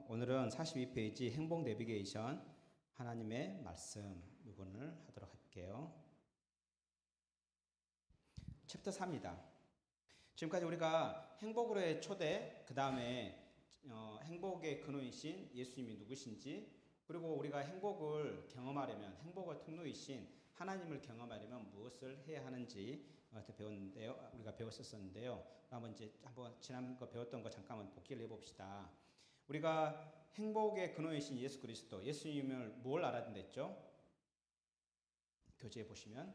오늘은 42페이지 행복 내비게이션 하나님의 말씀 부분을 하도록 할게요. 챕터 4입니다. 지금까지 우리가 행복으로의 초대, 그 다음에 행복의 근원이신 예수님이 누구신지, 그리고 우리가 행복을 경험하려면, 행복의 통로이신 하나님을 경험하려면 무엇을 해야 하는지 배웠는데요. 우리가 배웠었는데요. 한번 지난 거 배웠던 거 잠깐만 복기를 해봅시다. 우리가 행복의 근원이신 예수 그리스도, 예수님을 뭘 알아야 됐죠? 교재에 보시면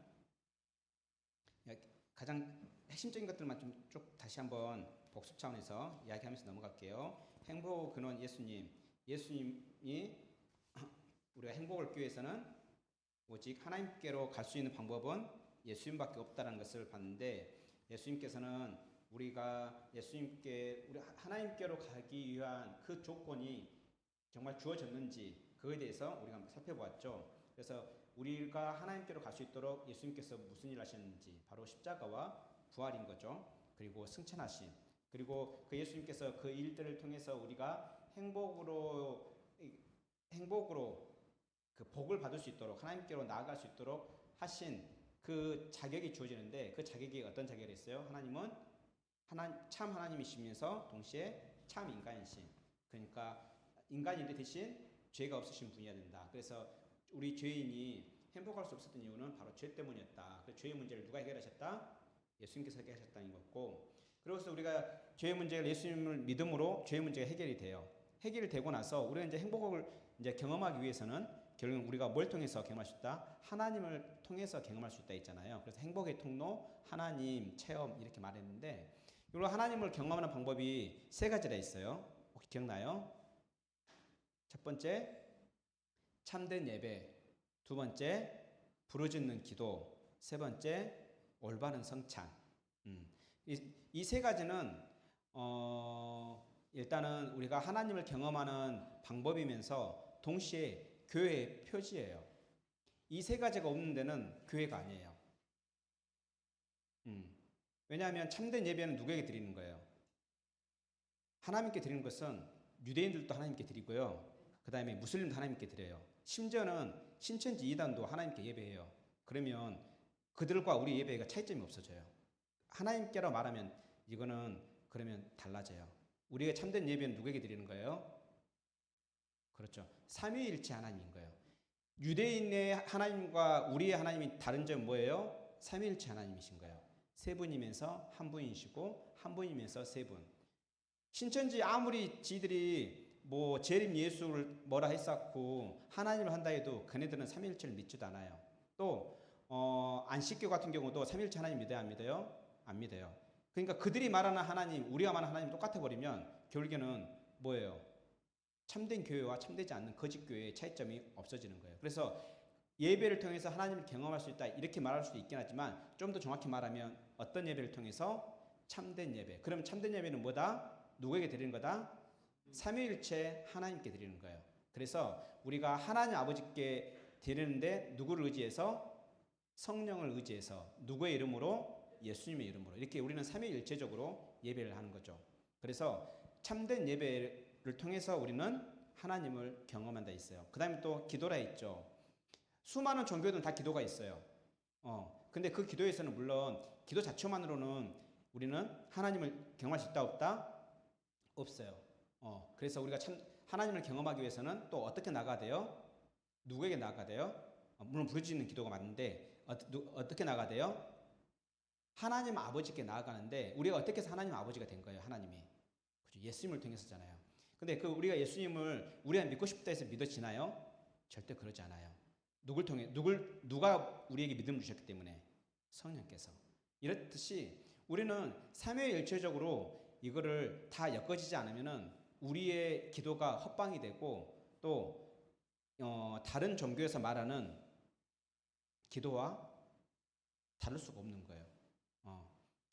가장 핵심적인 것들만 좀 쭉 다시 한번 복습 차원에서 이야기하면서 넘어갈게요. 행복 근원 예수님, 예수님이 우리가 행복을 얻기 위해서는 오직 하나님께로 갈 수 있는 방법은 예수님밖에 없다는 것을 봤는데, 예수님께서는 우리가 우리 하나님께로 가기 위한 그 조건이 정말 주어졌는지 그거에 대해서 우리가 한번 살펴보았죠. 그래서 우리가 하나님께로 갈 수 있도록 예수님께서 무슨 일을 하셨는지, 바로 십자가와 부활인 거죠. 그리고 승천하심, 그리고 그 예수님께서 그 일들을 통해서 우리가 행복으로 그 복을 받을 수 있도록, 하나님께로 나아갈 수 있도록 하신 그 자격이 주어지는데, 그 자격이 어떤 자격이 있어요? 하나님은 참 하나님이시면서 동시에 참 인간이신, 그러니까 인간인데 대신 죄가 없으신 분이어야 된다. 그래서 우리 죄인이 행복할 수 없었던 이유는 바로 죄 때문이었다. 그 죄의 문제를 누가 해결하셨다? 예수님께서 해결하셨다는 것고, 그래서 우리가 죄의 문제를 예수님을 믿음으로 죄의 문제가 해결이 돼요. 해결이 되고 나서 우리가 이제 행복을 이제 경험하기 위해서는 결국 우리가 뭘 통해서 경험할 수 있다? 하나님을 통해서 경험할 수 있다 있잖아요. 그래서 행복의 통로, 하나님, 체험 이렇게 말했는데, 이런 하나님을 경험하는 방법이 세 가지가 있어요. 혹시 기억나요? 첫 번째, 참된 예배. 두 번째, 부르짖는 기도. 세 번째, 올바른 성찬. 이 세 가지는 일단은 우리가 하나님을 경험하는 방법이면서 동시에 교회의 표지예요. 이 세 가지가 없는 데는 교회가 아니에요. 왜냐하면 참된 예배는 누구에게 드리는 거예요? 하나님께 드리는 것은 유대인들도 하나님께 드리고요. 그 다음에 무슬림도 하나님께 드려요. 심지어는 신천지 이단도 하나님께 예배해요. 그러면 그들과 우리 예배가 차이점이 없어져요. 하나님께로 말하면 이거는 그러면 달라져요. 우리가 참된 예배는 누구에게 드리는 거예요? 그렇죠. 삼위일체 하나님인 거예요. 유대인의 하나님과 우리의 하나님이 다른 점은 뭐예요? 삼위일체 하나님이신 거예요. 세 분이면서 한 분이시고 한 분이면서 세 분. 신천지 아무리 지들이 뭐 재림 예수를 뭐라 했었고 하나님을 한다 해도 그네들은 삼위일체를 믿지도 않아요. 또 안식교 같은 경우도 삼위일체 하나님 믿어야 안 믿어요? 안 믿어요. 그러니까 그들이 말하는 하나님, 우리가 말하는 하나님 똑같아 버리면 결국에는 뭐예요? 참된 교회와 참되지 않는 거짓 교회의 차이점이 없어지는 거예요. 그래서 예배를 통해서 하나님을 경험할 수 있다 이렇게 말할 수도 있긴 하지만, 좀 더 정확히 말하면 어떤 예배를 통해서? 참된 예배. 그럼 참된 예배는 뭐다? 누구에게 드리는 거다? 삼위일체 하나님께 드리는 거예요. 그래서 우리가 하나님 아버지께 드리는데 누구를 의지해서? 성령을 의지해서. 누구의 이름으로? 예수님의 이름으로. 이렇게 우리는 삼위일체적으로 예배를 하는 거죠. 그래서 참된 예배를 통해서 우리는 하나님을 경험한다 있어요. 그 다음에 또 기도라 있죠. 수많은 종교들은 다 기도가 있어요. 근데 그 기도에서는 물론 기도 자체만으로는 우리는 하나님을 경험할 수 있다 없다? 없어요. 그래서 우리가 참 하나님을 경험하기 위해서는 또 어떻게 나가야 돼요? 누구에게 나가야 돼요? 물론 부르짖는 기도가 맞는데 어떻게 나가야 돼요? 하나님 아버지께 나아가는데, 우리가 어떻게 해서 하나님 아버지가 된 거예요? 하나님이. 그죠? 예수님을 통해서잖아요. 근데 우리가 예수님을 우리가 믿고 싶다 해서 믿어지나요? 절대 그러지 않아요. 누가 우리에게 믿음을 주셨기 때문에? 성령께서. 이렇듯이 우리는 삼위일체적으로 이거를 다 엮어지지 않으면은 우리의 기도가 헛방이 되고, 또 다른 종교에서 말하는 기도와 다를 수가 없는 거예요.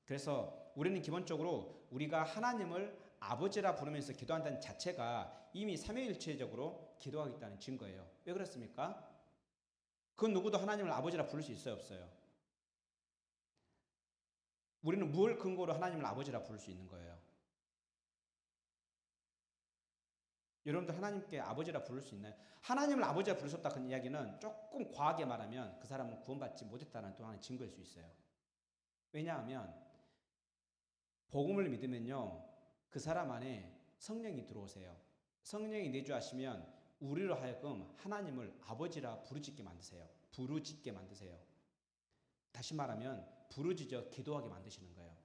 그래서 우리는 기본적으로 우리가 하나님을 아버지라 부르면서 기도한다는 자체가 이미 삼위일체적으로 기도하겠다는 증거예요. 왜 그렇습니까? 그 누구도 하나님을 아버지라 부를 수 있어요, 없어요? 우리는 무엇을 근거로 하나님을 아버지라 부를 수 있는 거예요? 여러분들 하나님께 아버지라 부를 수 있나요? 하나님을 아버지라 부를 수 없다 그 이야기는 조금 과하게 말하면 그 사람은 구원받지 못했다는 또 하나의 증거일 수 있어요. 왜냐하면 복음을 믿으면요 그 사람 안에 성령이 들어오세요. 성령이 내주하시면 우리로 하여금 하나님을 아버지라 부르짖게 만드세요. 부르짖게 만드세요. 다시 말하면 부르짖어 기도하게 만드시는 거예요.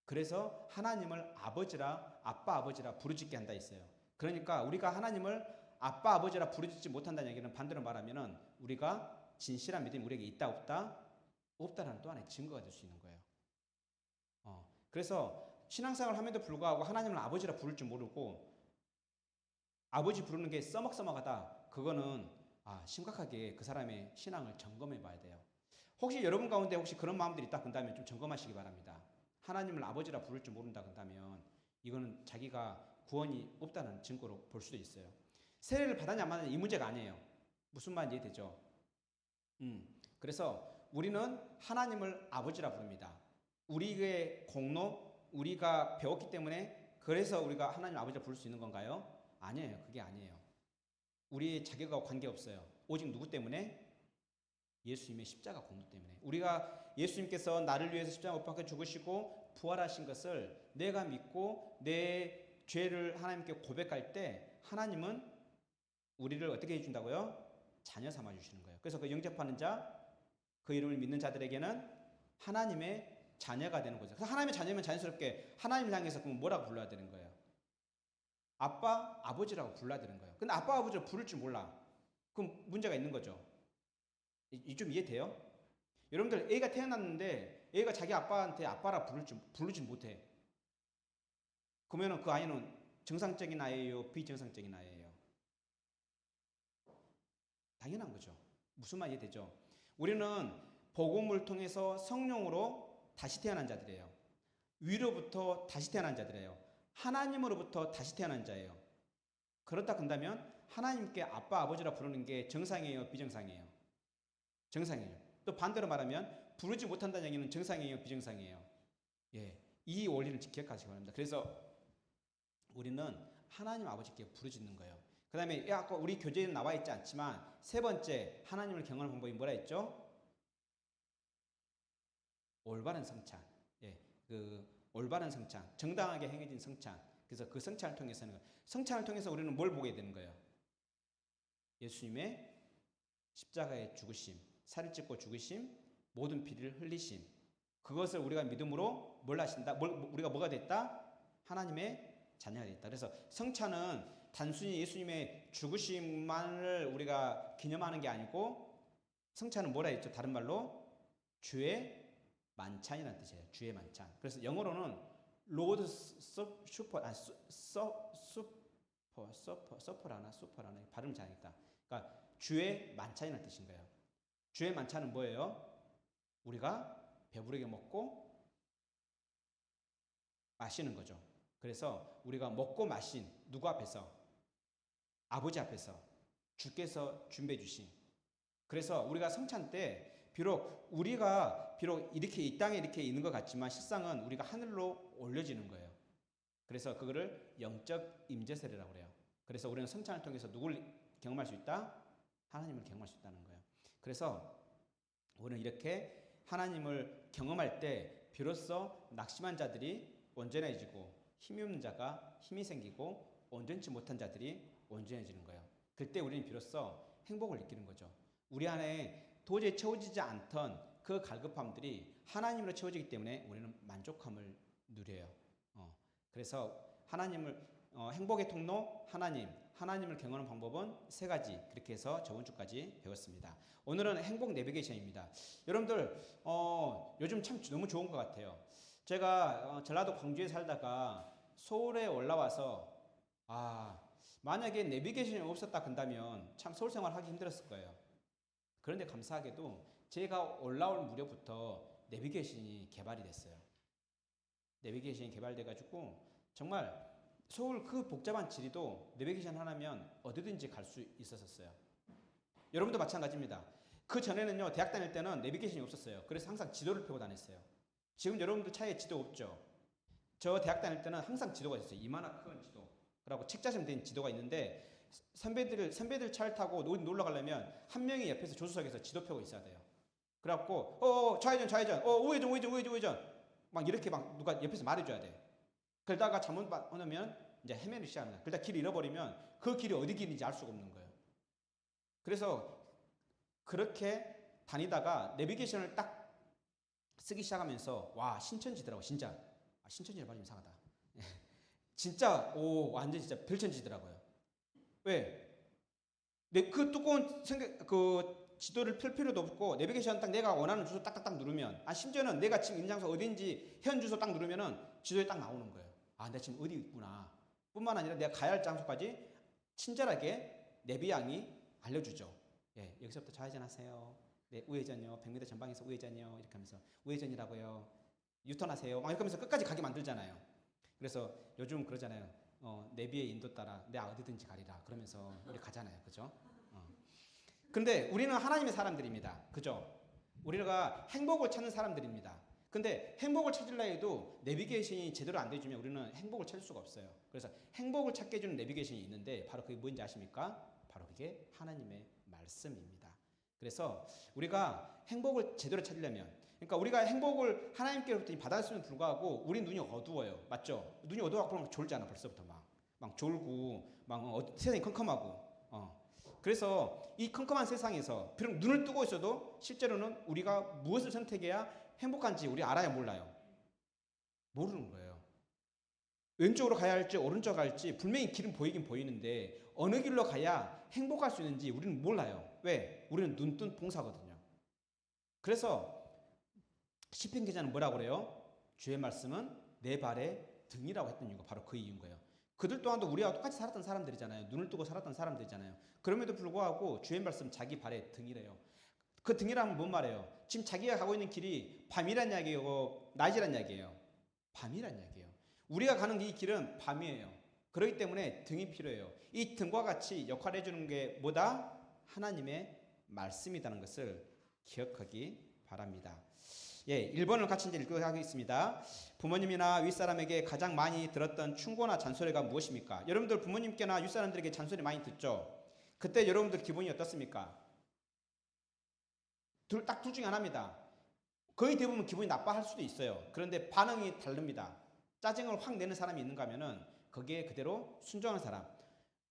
그래서 하나님을 아버지라 아빠 아버지라 부르짖게 한다 했어요. 그러니까 우리가 하나님을 아빠 아버지라 부르짖지 못한다는 얘기는 반대로 말하면은 우리가 진실한 믿음이 우리에게 있다 없다? 없다라는 또 하나의 증거가 될 수 있는 거예요. 그래서 신앙생활을 함에도 불구하고 하나님을 아버지라 부를 줄 모르고 아버지 부르는 게 써먹써먹하다. 그거는 심각하게 그 사람의 신앙을 점검해 봐야 돼요. 혹시 여러분 가운데 혹시 그런 마음들이 있다 그런다면 좀 점검하시기 바랍니다. 하나님을 아버지라 부를 줄 모른다 그런다면 이거는 자기가 구원이 없다는 증거로 볼 수도 있어요. 세례를 받았냐 안 받았냐 이 문제가 아니에요. 무슨 말인지 이해되죠? 그래서 우리는 하나님을 아버지라 부릅니다. 우리의 공로, 우리가 배웠기 때문에 그래서 우리가 하나님 아버지라 부를 수 있는 건가요? 아니에요. 그게 아니에요. 우리의 자격과 관계없어요. 오직 누구 때문에? 예수님의 십자가 공로 때문에. 우리가 예수님께서 나를 위해서 십자가 못 박혀 죽으시고 부활하신 것을 내가 믿고 내 죄를 하나님께 고백할 때 하나님은 우리를 어떻게 해준다고요? 자녀 삼아 주시는 거예요. 그래서 그 영접하는 자, 그 이름을 믿는 자들에게는 하나님의 자녀가 되는 거죠. 그래서 하나님의 자녀면 자연스럽게 하나님을 향해서 그럼 뭐라고 불러야 되는 거예요? 아빠, 아버지라고 불러야 되는 거예요. 근데 아빠, 아버지를 부를 줄 몰라. 그럼 문제가 있는 거죠. 좀 이해돼요? 여러분들 애가 태어났는데 애가 자기 아빠한테 아빠라 부르지 못해. 그러면 그 아이는 정상적인 아이예요? 비정상적인 아이예요? 당연한 거죠. 무슨 말 이해되죠? 우리는 복음을 통해서 성령으로 다시 태어난 자들이에요. 위로부터 다시 태어난 자들이에요. 하나님으로부터 다시 태어난 자예요. 그렇다 한다면 하나님께 아빠, 아버지라 부르는 게 정상이에요? 비정상이에요? 정상이에요. 또 반대로 말하면 부르지 못한다는 얘기는 정상이에요? 비정상이에요? 예, 이 원리를 기억하시기 바랍니다. 그래서 우리는 하나님 아버지께 부르짖는 거예요. 그 다음에 아까 우리 교재에는 나와 있지 않지만 세 번째 하나님을 경험하는 방법이 뭐라 했죠? 올바른 성찬. 예, 그 올바른 성찬, 정당하게 행해진 성찬. 그래서 그 성찬을 통해서는 성찬을 통해서 우리는 뭘 보게 되는 거예요? 예수님의 십자가의 죽으심, 살을 찢고 죽으심, 모든 피를 흘리심. 그것을 우리가 믿음으로 뭘 하신다? 우리가 뭐가 됐다? 하나님의 자녀가 됐다. 그래서 성찬은 단순히 예수님의 죽으심만을 우리가 기념하는 게 아니고 성찬은 뭐라 했죠? 다른 말로 주의 만찬이라는 뜻이에요. 주의 만찬. 그래서 영어로는 로드 슈퍼 서퍼라나 발음 잘하겠다. 그러니까 주의 만찬이라는 뜻인 거예요. 주의 만찬은 뭐예요? 우리가 배부르게 먹고 마시는 거죠. 그래서 우리가 먹고 마신 누구 앞에서? 아버지 앞에서 주께서 준비해 주신. 그래서 우리가 성찬 때 우리가 이렇게 이 땅에 이렇게 있는 것 같지만 실상은 우리가 하늘로 올려지는 거예요. 그래서 그거를 영적 임재세례라고 그래요. 그래서 우리는 성찬을 통해서 누굴 경험할 수 있다? 하나님을 경험할 수 있다는 거예요. 그래서 우리는 이렇게 하나님을 경험할 때 비로소 낙심한 자들이 온전해지고 힘이 없는 자가 힘이 생기고 온전치 못한 자들이 온전해지는 거예요. 그때 우리는 비로소 행복을 느끼는 거죠. 우리 안에 도저히 채워지지 않던 그 갈급함들이 하나님으로 채워지기 때문에 우리는 만족함을 누려요. 그래서 행복의 통로 하나님을 경험하는 방법은 세 가지. 그렇게 해서 저번 주까지 배웠습니다. 오늘은 행복 내비게이션입니다. 여러분들 요즘 참 너무 좋은 것 같아요. 제가 전라도 광주에 살다가 서울에 올라와서 만약에 내비게이션이 없었다 한다면 참 서울 생활하기 힘들었을 거예요. 그런데 감사하게도 제가 올라올 무렵부터 내비게이션이 개발이 됐어요. 내비게이션이 개발돼가지고 정말 서울 그 복잡한 지리도 내비게이션 하나면 어디든지 갈 수 있었어요. 여러분도 마찬가지입니다. 그 전에는요, 대학 다닐 때는 내비게이션이 없었어요. 그래서 항상 지도를 펴고 다녔어요. 지금 여러분들 차에 지도 없죠? 저 대학 다닐 때는 항상 지도가 있었어요. 이만한 큰 지도. 그리고 책자처럼 된 지도가 있는데 선배들 차를 타고 어디 놀러 가려면 한 명이 옆에서 조수석에서 지도 펴고 있어야 돼요. 그래갖고 좌회전 우회전 막 이렇게 막 누가 옆에서 말해줘야 돼. 그러다가 잘못 오면 이제 헤매기 시작합니다. 그러다 길을 잃어버리면 그 길이 어디 길인지 알 수가 없는 거예요. 그래서 그렇게 다니다가 내비게이션을 딱 쓰기 시작하면서 와 신천지더라고 진짜. 신천지를 말하면 이상하다. 진짜 완전 진짜 별천지더라고요. 왜? 그 두꺼운 그 지도를 펼 필요도 없고 내비게이션 딱 내가 원하는 주소 딱딱딱 누르면 심지어는 내가 지금 있는 장소 어딘지 현 주소 딱 누르면은 지도에 딱 나오는 거예요. 내가 지금 어디 있구나. 뿐만 아니라 내가 가야 할 장소까지 친절하게 내비양이 알려주죠. 예, 여기서부터 좌회전하세요. 네, 우회전요. 100m 전방에서 우회전요. 이렇게 하면서 우회전이라고요. 유턴하세요. 막 이렇게 하면서 끝까지 가게 만들잖아요. 그래서 요즘 그러잖아요. 내비의 인도 따라 내가 어디든지 가리라. 그러면서 이렇게 가잖아요. 그죠? 근데 우리는 하나님의 사람들입니다. 그죠? 우리가 행복을 찾는 사람들입니다. 근데 행복을 찾으려 해도 내비게이션이 제대로 안 돼주면 우리는 행복을 찾을 수가 없어요. 그래서 행복을 찾게 해주는 내비게이션이 있는데 바로 그게 뭔지 아십니까? 바로 그게 하나님의 말씀입니다. 그래서 우리가 행복을 제대로 찾으려면 그러니까 우리가 행복을 하나님께로부터 받았음에도 불구하고 우리 눈이 어두워요. 맞죠? 눈이 어두워서 그러면 졸잖아 벌써부터 막 졸고 막 세상이 컴컴하고 그래서 이 컴컴한 세상에서 비록 눈을 뜨고 있어도 실제로는 우리가 무엇을 선택해야 행복한지 우리 알아요 몰라요? 모르는 거예요. 왼쪽으로 가야 할지 오른쪽으로 갈지 분명히 길은 보이긴 보이는데 어느 길로 가야 행복할 수 있는지 우리는 몰라요. 왜? 우리는 눈뜬 봉사거든요. 그래서 시편 기자는 뭐라고 그래요? 주의 말씀은 내 발의 등이라고 했던 이유가 바로 그 이유인 거예요. 그들 또한도 우리와 똑같이 살았던 사람들이잖아요. 눈을 뜨고 살았던 사람들이잖아요. 그럼에도 불구하고 주의 말씀 자기 발의 등이래요. 그 등이라면 뭔 말이에요? 지금 자기가 가고 있는 길이 밤이란 이야기고 낮이란 이야기예요. 밤이란 이야기예요. 우리가 가는 이 길은 밤이에요. 그렇기 때문에 등이 필요해요. 이 등과 같이 역할을 해주는 게 뭐다? 하나님의 말씀이라는 것을 기억하기 바랍니다. 예, 1번을 같이 이제 읽어가겠습니다. 부모님이나 윗사람에게 가장 많이 들었던 충고나 잔소리가 무엇입니까? 여러분들 부모님께나 윗사람들에게 잔소리 많이 듣죠? 그때 여러분들 기분이 어떻습니까? 딱 둘 중에 하나입니다. 거의 대부분 기분이 나빠할 수도 있어요. 그런데 반응이 다릅니다. 짜증을 확 내는 사람이 있는가 하면은 거기에 그대로 순종하는 사람.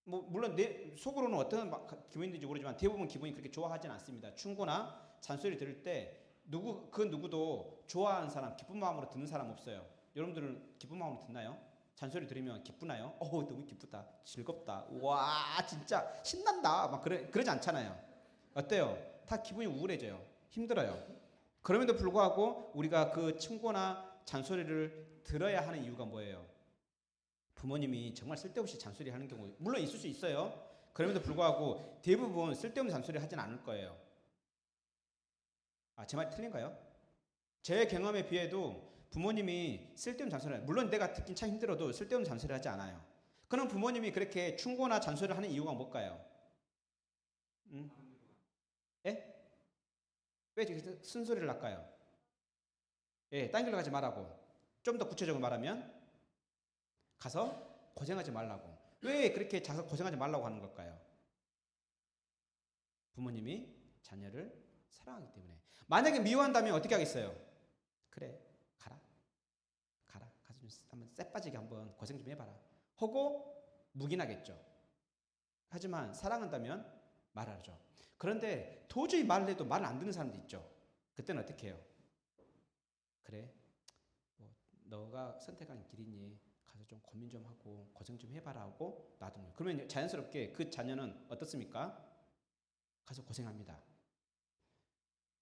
물론 내 속으로는 어떤 기분이 드는지 모르지만 대부분 기분이 그렇게 좋아하진 않습니다. 충고나 잔소리 들을 때 누구도 좋아하는 사람, 기쁜 마음으로 듣는 사람 없어요. 여러분들은 기쁜 마음으로 듣나요? 잔소리 들으면 기쁘나요? 너무 기쁘다, 즐겁다, 와 진짜 신난다, 막 그러지 않잖아요. 어때요? 다 기분이 우울해져요. 힘들어요. 그럼에도 불구하고 우리가 그 충고나 잔소리를 들어야 하는 이유가 뭐예요? 부모님이 정말 쓸데없이 잔소리 하는 경우 물론 있을 수 있어요. 그럼에도 불구하고 대부분 쓸데없는 잔소리 하진 않을 거예요. 제 말이 틀린가요? 제 경험에 비해도 부모님이 쓸데없는 잔소리를 물론 내가 듣긴 참 힘들어도 쓸데없는 잔소리를 하지 않아요. 그럼 부모님이 그렇게 충고나 잔소리를 하는 이유가 뭘까요? 예? 왜 쓴소리를 할까요? 예, 딴 길로 가지 말라고. 좀 더 구체적으로 말하면 가서 고생하지 말라고. 왜 그렇게 가서 고생하지 말라고 하는 걸까요? 부모님이 자녀를 사랑하기 때문에. 만약에 미워한다면 어떻게 하겠어요? 그래, 가라. 가서 좀 한번 쎄 빠지게 한번 고생 좀 해봐라. 하고 묵인하겠죠. 하지만 사랑한다면 말하죠. 그런데 도저히 말을 해도 말을 안 듣는 사람도 있죠. 그때는 어떻게 해요? 그래, 너가 선택한 길이니 가서 좀 고민 좀 하고 고생 좀 해봐라 하고 놔두는 거예요. 그러면 자연스럽게 그 자녀는 어떻습니까? 가서 고생합니다.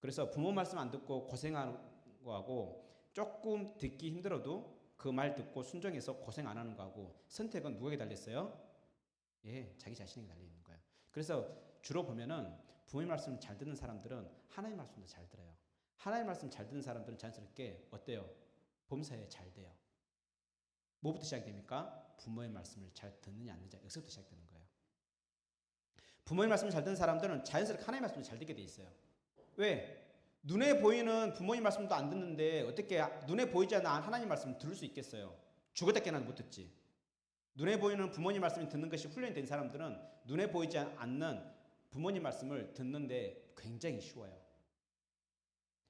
그래서 부모 말씀 안 듣고 고생하는 거하고 조금 듣기 힘들어도 그 말 듣고 순종해서 고생 안 하는 거하고 선택은 누구에게 달렸어요? 예, 자기 자신에게 달려 있는 거예요. 그래서 주로 보면은 부모님 말씀 잘 듣는 사람들은 하나님 말씀도 잘 들어요. 하나님 말씀 잘 듣는 사람들은 자연스럽게 어때요? 범사에 잘 돼요. 뭐부터 시작됩니까? 부모의 말씀을 잘 듣느냐 안 듣느냐 여기서부터 시작되는 거예요. 부모의 말씀을 잘 듣는 사람들은 자연스럽게 하나님의 말씀을 잘 듣게 돼 있어요. 왜? 눈에 보이는 부모님 말씀도 안 듣는데 어떻게 눈에 보이지 않는 하나님 말씀을 들을 수 있겠어요? 죽었다 깨어나도 못 듣지. 눈에 보이는 부모님 말씀을 듣는 것이 훈련이 된 사람들은 눈에 보이지 않는 부모님 말씀을 듣는데 굉장히 쉬워요.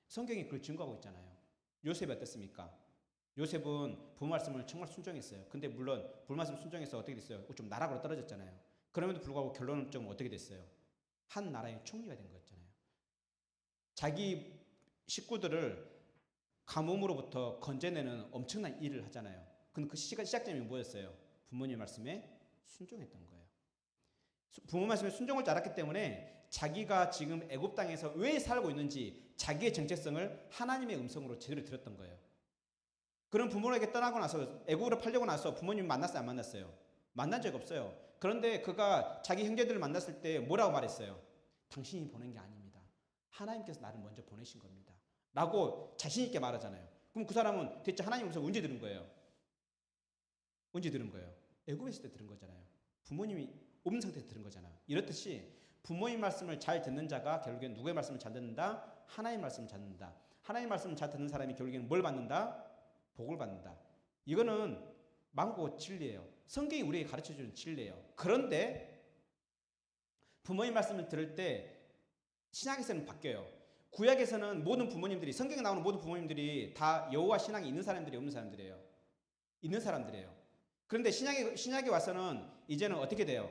성경이 그걸 증거하고 있잖아요. 요셉이 어땠습니까? 요셉은 부모 말씀을 정말 순종했어요. 근데 물론 부모 말씀 순종해서 어떻게 됐어요? 좀 나락으로 떨어졌잖아요. 그럼에도 불구하고 결론은 좀 어떻게 됐어요? 한 나라의 총리가 된 거였잖아요. 자기 식구들을 가뭄으로부터 건져내는 엄청난 일을 하잖아요. 근데 그 시작점이 뭐였어요? 부모님 말씀에 순종했던 거예요. 부모 말씀에 순종할 줄 알았기 때문에 자기가 지금 애굽 땅에서 왜 살고 있는지 자기의 정체성을 하나님의 음성으로 제대로 들었던 거예요. 그런 부모에게 떠나고 나서 애굽으로 팔려고 나서 부모님 만났어요, 안 만났어요? 만난 적 없어요. 그런데 그가 자기 형제들을 만났을 때 뭐라고 말했어요? 당신이 보낸 게 아닙니다. 하나님께서 나를 먼저 보내신 겁니다. 라고 자신 있게 말하잖아요. 그럼 그 사람은 대체 하나님 음성 언제 들은 거예요? 언제 들은 거예요? 애굽에 있을 때 들은 거잖아요. 부모님이 없는 상태에서 들은 거잖아요. 이렇듯이 부모님 말씀을 잘 듣는 자가 결국엔 누구의 말씀을 잘 듣는다? 하나님 말씀을 잘 듣는다. 하나님 말씀을 잘 듣는 사람이 결국에는 뭘 받는다? 복을 받는다. 이거는 만고 진리예요. 성경이 우리에게 가르쳐주는 진리예요. 그런데 부모님 말씀을 들을 때 신약에서는 바뀌어요. 구약에서는 모든 부모님들이, 성경에 나오는 모든 부모님들이 다 여호와 신앙이 있는 사람들이 없는 사람들이에요. 있는 사람들이에요. 그런데 신약에 와서는 이제는 어떻게 돼요?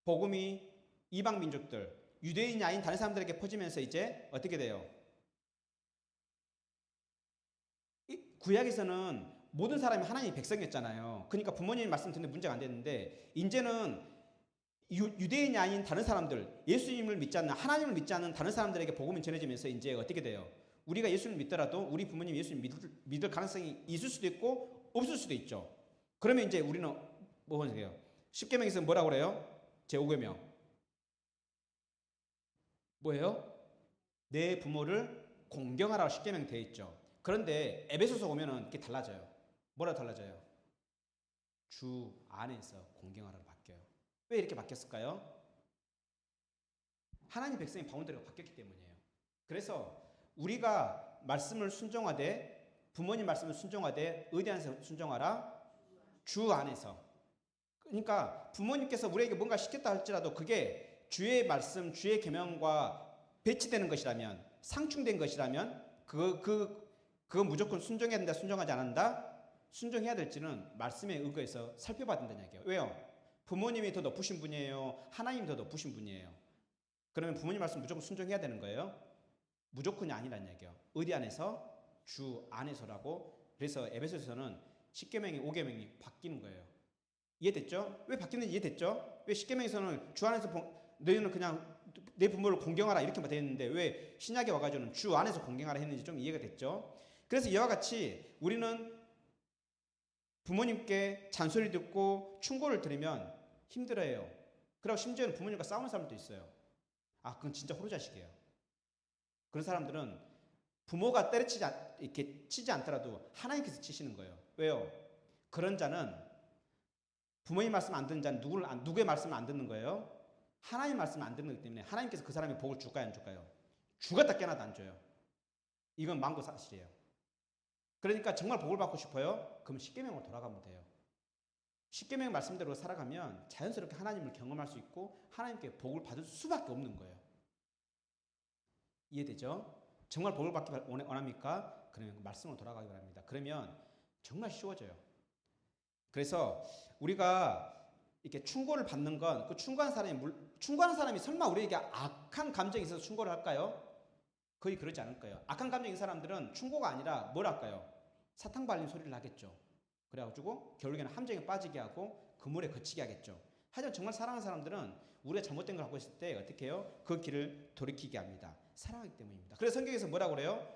복음이 이방 민족들, 유대인이 아닌 다른 사람들에게 퍼지면서 이제 어떻게 돼요? 구약에서는 모든 사람이 하나님의 백성이었잖아요. 그러니까 부모님 말씀 듣는 문제가 안 됐는데 이제는 유대인이 아닌 다른 사람들, 예수님을 믿지 않는, 하나님을 믿지 않는 다른 사람들에게 복음이 전해지면서 이제 어떻게 돼요? 우리가 예수님을 믿더라도 우리 부모님 예수님 믿을 가능성이 있을 수도 있고 없을 수도 있죠. 그러면 이제 우리는 뭐 해요? 10계명에서 뭐라고 그래요? 제5계명 뭐예요? 내 부모를 공경하라고 10계명 되어 있죠. 그런데 에베소서 오면은 이게 달라져요. 뭐라 달라져요? 주 안에서 공경하라고 바뀌어요. 왜 이렇게 바뀌었을까요? 하나님 백성의 바운더리가 바뀌었기 때문이에요. 그래서 우리가 말씀을 순종하되, 부모님 말씀을 순종하되 어디 안에서 순종하라? 주 안에서. 그러니까 부모님께서 우리에게 뭔가 시켰다 할지라도 그게 주의 말씀, 주의 계명과 배치되는 것이라면, 상충된 것이라면 그거 무조건 순종해야 된다, 순종하지 않는다? 순종해야 될지는 말씀에 의거해서 살펴봐야 된다는 얘기예요. 왜요? 부모님이 더 높으신 분이에요? 하나님이 더 높으신 분이에요? 그러면 부모님 말씀 무조건 순종해야 되는 거예요? 무조건이 아니라는 얘기예요. 어디 안에서? 주 안에서라고. 그래서 에베소서는 10계명이 5계명이 바뀌는 거예요. 이해됐죠? 왜 바뀌는지 이해됐죠? 왜 10계명에서는 주 안에서 너희는 그냥 내 부모를 공경하라 이렇게만 되어 있는데 왜 신약에 와가지고는 주 안에서 공경하라 했는지 좀 이해가 됐죠? 그래서 이와 같이 우리는 부모님께 잔소리 듣고 충고를 들으면 힘들어해요. 그리고 심지어는 부모님과 싸우는 사람도 있어요. 아, 그건 진짜 호루자식이에요. 그런 사람들은 부모가 때려치지 이렇게 치지 않더라도 하나님께서 치시는 거예요. 왜요? 그런 자는 부모님 말씀 안 듣는 자는 누구의 말씀을 안 듣는 거예요? 하나님 말씀을 안 듣는 거기 때문에 하나님께서 그 사람의 복을 줄까요, 안 줄까요? 죽었다 깨나도 안 줘요. 이건 망고 사실이에요. 그러니까 정말 복을 받고 싶어요? 그럼 10계명으로 돌아가면 돼요. 10계명 말씀대로 살아가면 자연스럽게 하나님을 경험할 수 있고 하나님께 복을 받을 수밖에 없는 거예요. 이해되죠? 정말 복을 받기 원합니까? 그러면 말씀으로 돌아가기 바랍니다. 그러면 정말 쉬워져요. 그래서 우리가 이렇게 충고를 받는 건 그 충고하는 사람이 설마 우리에게 악한 감정이 있어서 충고를 할까요? 거의 그러지 않을 거예요. 악한 감정인 사람들은 충고가 아니라 뭘 할까요? 사탕 발린 소리를 하겠죠. 그래가지고 결국에는 함정에 빠지게 하고 그물에 거치게 하겠죠. 하지만 정말 사랑하는 사람들은 우리가 잘못된 걸 하고 있을 때 어떻게 해요? 그 길을 돌이키게 합니다. 사랑하기 때문입니다. 그래서 성경에서 뭐라고 그래요?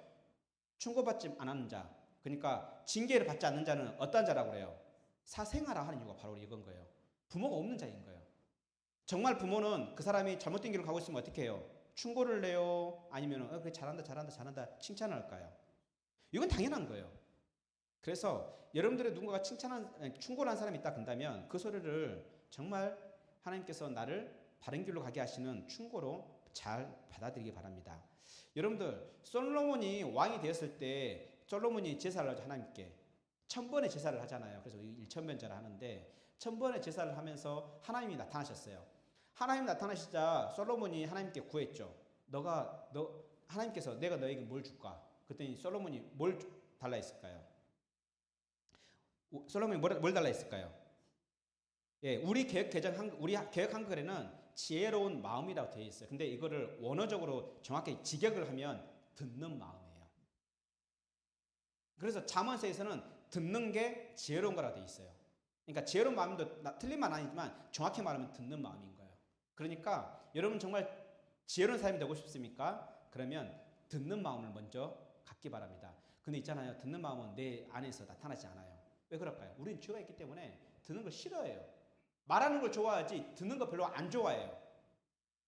충고받지 않는 자, 그러니까 징계를 받지 않는 자는 어떤 자라고 그래요? 사생아라 하는 이유가 바로 이건 거예요. 부모가 없는 자인 거예요. 정말 부모는 그 사람이 잘못된 길을 가고 있으면 어떻게 해요? 충고를 내요? 아니면 그래 잘한다 칭찬을 할까요? 이건 당연한 거예요. 그래서 여러분들의 누군가가 충고를 한 사람이 있다 그런다면 그 소리를 정말 하나님께서 나를 바른 길로 가게 하시는 충고로 잘 받아들이기 바랍니다. 여러분들 솔로몬이 왕이 되었을 때 솔로몬이 제사를 하죠. 하나님께 천번의 제사를 하잖아요. 그래서 일천면제를 하는데 천번의 제사를 하면서 하나님이 나타나셨어요. 하나님 나타나시자 솔로몬이 하나님께 구했죠. 하나님께서 내가 너에게 뭘 줄까? 그랬더니 솔로몬이 뭘 달라 했을까요? 솔로몬이 뭘 달라 했을까요? 예, 우리 개역 한글에는 지혜로운 마음이라고 되어 있어요. 근데 이거를 원어적으로 정확히 직역을 하면 듣는 마음이에요. 그래서 잠언서에서는 듣는 게 지혜로운 거라고 되어 있어요. 그러니까 지혜로운 마음도 틀린 말은 아니지만 정확히 말하면 듣는 마음인 거예요. 그러니까 여러분 정말 지혜로운 사람이 되고 싶습니까? 그러면 듣는 마음을 먼저 갖기 바랍니다. 근데 있잖아요. 듣는 마음은 내 안에서 나타나지 않아요. 왜 그럴까요? 우리는 죄가 있기 때문에 듣는 걸 싫어해요. 말하는 걸 좋아하지 듣는 거 별로 안 좋아해요.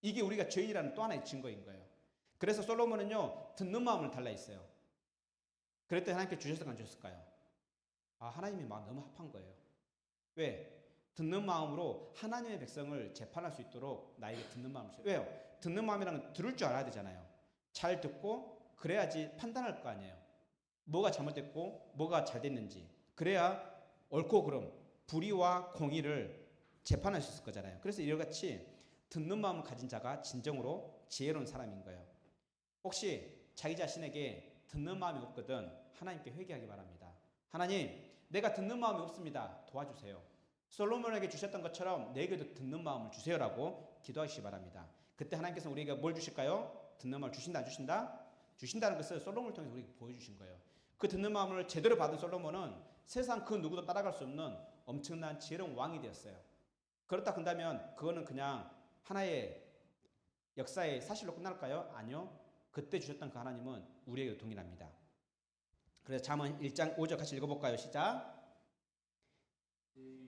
이게 우리가 죄인이라는 또 하나의 증거인 거예요. 그래서 솔로몬은요. 듣는 마음을 달라 했어요. 그랬더니 하나님께 주셨을까 안 주셨을까요? 하나님의 마음 너무 합한 거예요. 왜? 듣는 마음으로 하나님의 백성을 재판할 수 있도록 나에게 듣는 마음을 주세요. 왜요? 듣는 마음이라는 건 들을 줄 알아야 되잖아요. 잘 듣고 그래야지 판단할 거 아니에요. 뭐가 잘못됐고 뭐가 잘 됐는지. 그래야 옳고 그름, 불의와 공의를 재판할 수 있을 거잖아요. 그래서 이와 같이 듣는 마음을 가진 자가 진정으로 지혜로운 사람인 거예요. 혹시 자기 자신에게 듣는 마음이 없거든 하나님께 회개하기 바랍니다. 하나님, 내가 듣는 마음이 없습니다. 도와주세요. 솔로몬에게 주셨던 것처럼 내게도 듣는 마음을 주세요라고 기도하시기 바랍니다. 그때 하나님께서 우리에게 뭘 주실까요? 듣는 마음을 주신다 안 주신다? 주신다는 것을 솔로몬을 통해서 우리에게 보여주신 거예요. 그 듣는 마음을 제대로 받은 솔로몬은 세상 그 누구도 따라갈 수 없는 엄청난 지혜로운 왕이 되었어요. 그렇다 한다면 그거는 그냥 하나의 역사의 사실로 끝날까요? 아니요. 그때 주셨던 그 하나님은 우리에게 동일합니다. 그래서 잠언 1장 5절 같이 읽어볼까요? 시작.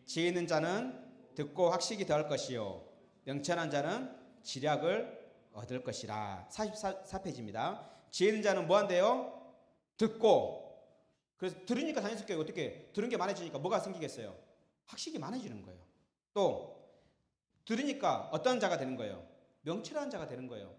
지혜 있는 자는 듣고 학식이 더할 것이요 명철한 자는 지략을 얻을 것이라. 44페이지입니다. 지혜 있는 자는 뭐 한대요? 듣고. 그래서 들으니까 자연스럽게 어떻게 들은 게 많아지니까 뭐가 생기겠어요? 학식이 많아지는 거예요. 또 들으니까 어떤 자가 되는 거예요? 명철한 자가 되는 거예요.